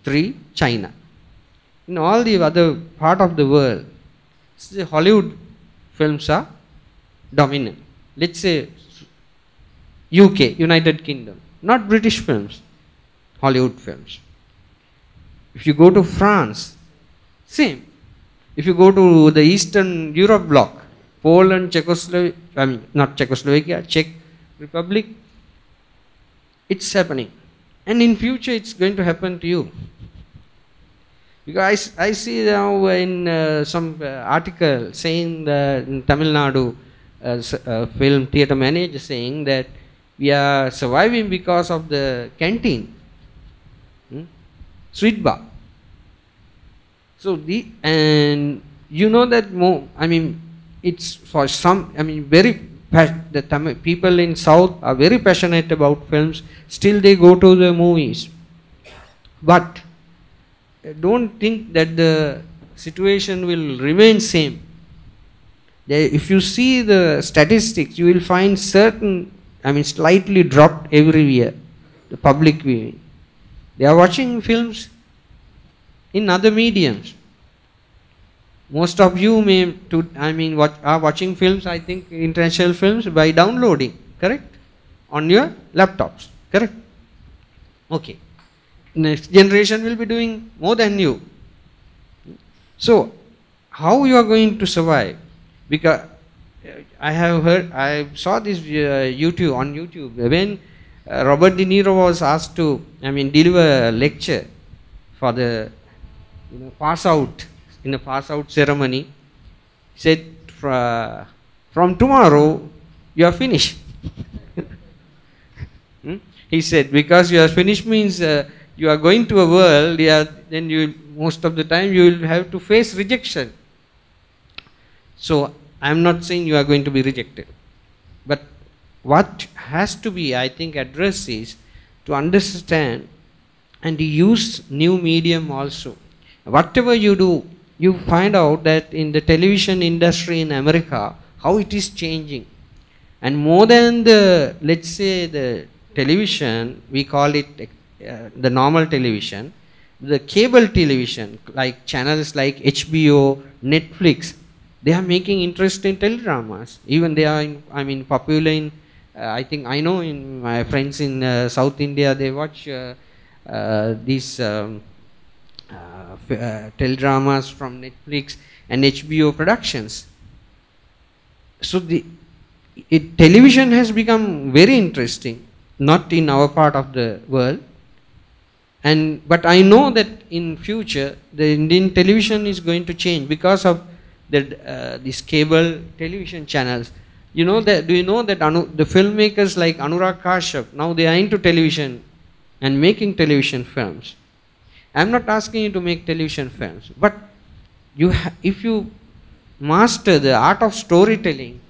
3, China. In all the other part of the world, the Hollywood films are dominant. Let's say UK, United Kingdom, not British films, Hollywood films. If you go to France, same. If you go to the Eastern Europe bloc, Poland, Czechoslovakia, Czech Republic, it's happening. And in future it's going to happen to you. Because I see now in some article saying that in Tamil Nadu, film theatre manager saying that we are surviving because of the canteen, sweet bar. So and you know that it's for some, the Tamil people in South are very passionate about films, still they go to the movies. But don't think that the situation will remain same. If you see the statistics, you will find slightly dropped every year, the public viewing. They are watching films in other mediums. Most of you are watching films, I think international films, by downloading, correct? On your laptops, correct? Okay. Next generation will be doing more than you. So, how you are going to survive? Because I saw this on YouTube, when Robert De Niro was asked to, deliver a lecture for the, pass out, in a pass out ceremony. He said, from tomorrow, you are finished. He said, because you are finished means you are going to a world, then most of the time you will have to face rejection. So, I am not saying you are going to be rejected. But what has to be, I think, addressed is to understand and use new medium also. Whatever you do, you find out that in the television industry in America, how it is changing. And more than let's say the television, we call it the normal television, the cable television, like channels like HBO, Netflix, they are making interesting teledramas. Even they are, popular in, I think I know in my friends in South India, they watch these teledramas from Netflix and HBO productions. So television has become very interesting, not in our part of the world. But I know that in future the Indian television is going to change because of these cable television channels. Do you know that the filmmakers like Anurag Kashyap, now they are into television and making television films. I am not asking you to make television films, but if you master the art of storytelling,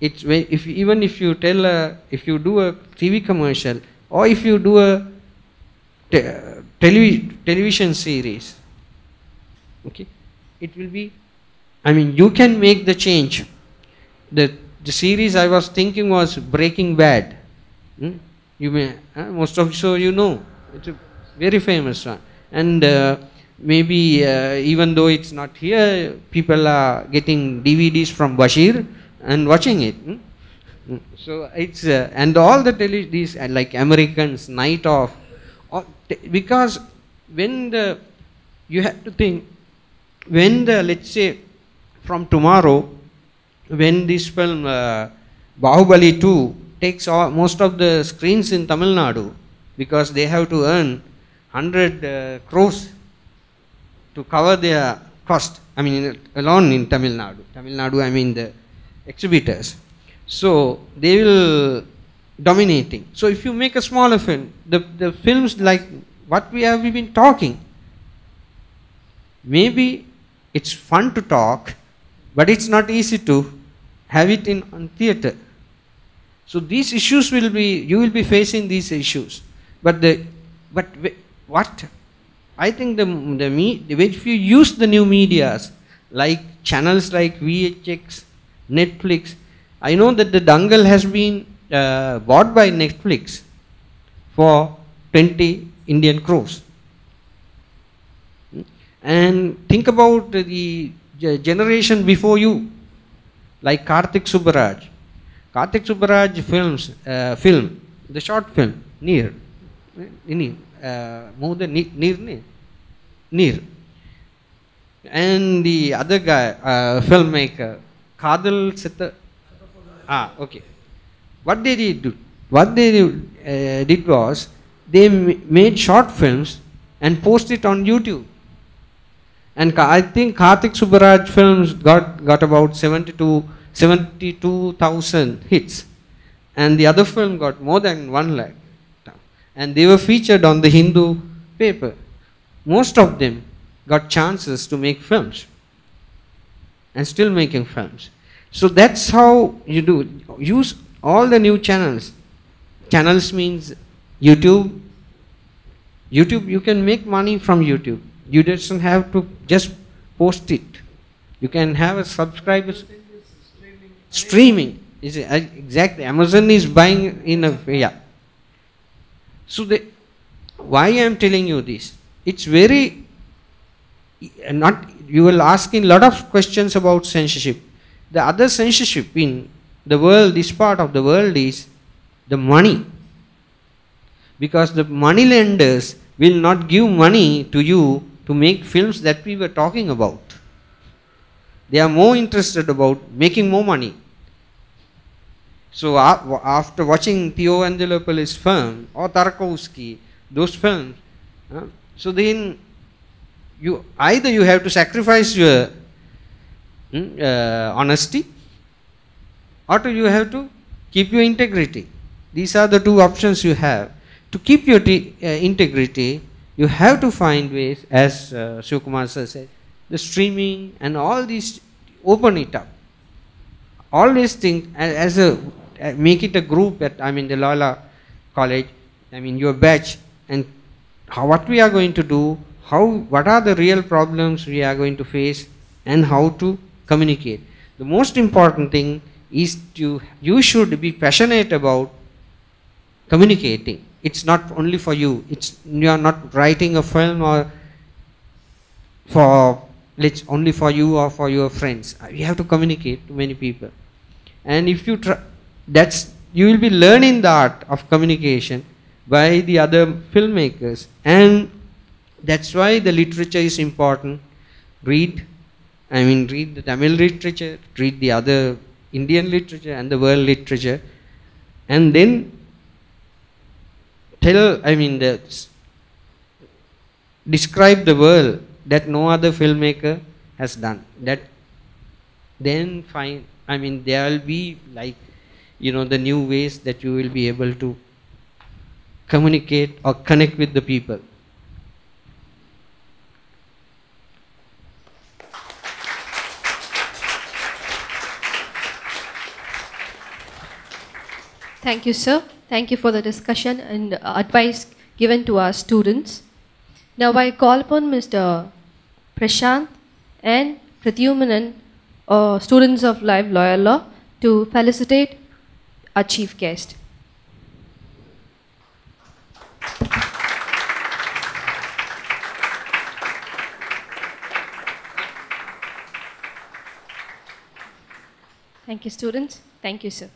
even if you do a TV commercial or if you do a television series, okay, it will be, you can make the change. The the series I was thinking was Breaking Bad. You may, most of you know, it's a very famous one. And maybe even though it's not here, people are getting DVDs from Bashir and watching it. So it's and all the these like Americans, Night Off, because when the you have to think, when the, let's say from tomorrow, when this film Bahubali 2 takes most of the screens in Tamil Nadu, because they have to earn 100 crores to cover their cost. I mean, alone in Tamil Nadu. Tamil Nadu, I mean the exhibitors. So they will dominating. So if you make a smaller film, the films like what we have been talking, maybe it's fun to talk, but it's not easy to have it on theater. So these issues will be, you will be facing these issues. But what I think if you use the new medias like channels like VHX, Netflix, I know that the Dangal has been bought by Netflix for 20 Indian crores. And think about the generation before you, like Karthik Subbaraj. Karthik Subbaraj film, the short film, Neer. Neer. And the other guy, filmmaker, Kadal Sita. Okay. What they did? What they did was they made short films and posted it on YouTube. And I think Karthik Subbaraj films got about 72,000 hits, and the other film got more than 1 lakh. And they were featured on the Hindu paper. Most of them got chances to make films and still making films. So that's how you do. Use all the new channels. Channels means YouTube. YouTube, you can make money from YouTube. You don't have to just post it. You can have a subscribers. Streaming is exactly. Amazon is buying in a So why I am telling you this? It's very not. You will ask in a lot of questions about censorship. The other censorship in the world, this part of the world, is the money. Because the money lenders will not give money to you to make films that we were talking about. They are more interested about making more money. So after watching Theo Angelopoulos' film or Tarkovsky, those films, so then you either you have to sacrifice your honesty, or you have to keep your integrity. These are the two options you have. To keep your integrity, you have to find ways, as Shivakumar sir said, the streaming and all these, open it up. Always think as a, make it a group at, the Loyola College, your batch, and what we are going to do, what are the real problems we are going to face, and how to communicate. The most important thing is you should be passionate about communicating. It's not only for you. You are not writing a film or only for you or for your friends. You have to communicate to many people. And if you try, you will be learning the art of communication by the other filmmakers. And that's why the literature is important. Read the Tamil literature, read the other Indian literature and the world literature, and then describe the world that no other filmmaker has done. Then find, there will be the new ways that you will be able to communicate or connect with the people. Thank you, sir. Thank you for the discussion and advice given to our students. Now I call upon Mr. Prashant and Pratyumanan, students of Live Loyola, to felicitate our chief guest. Thank you, students. Thank you, sir.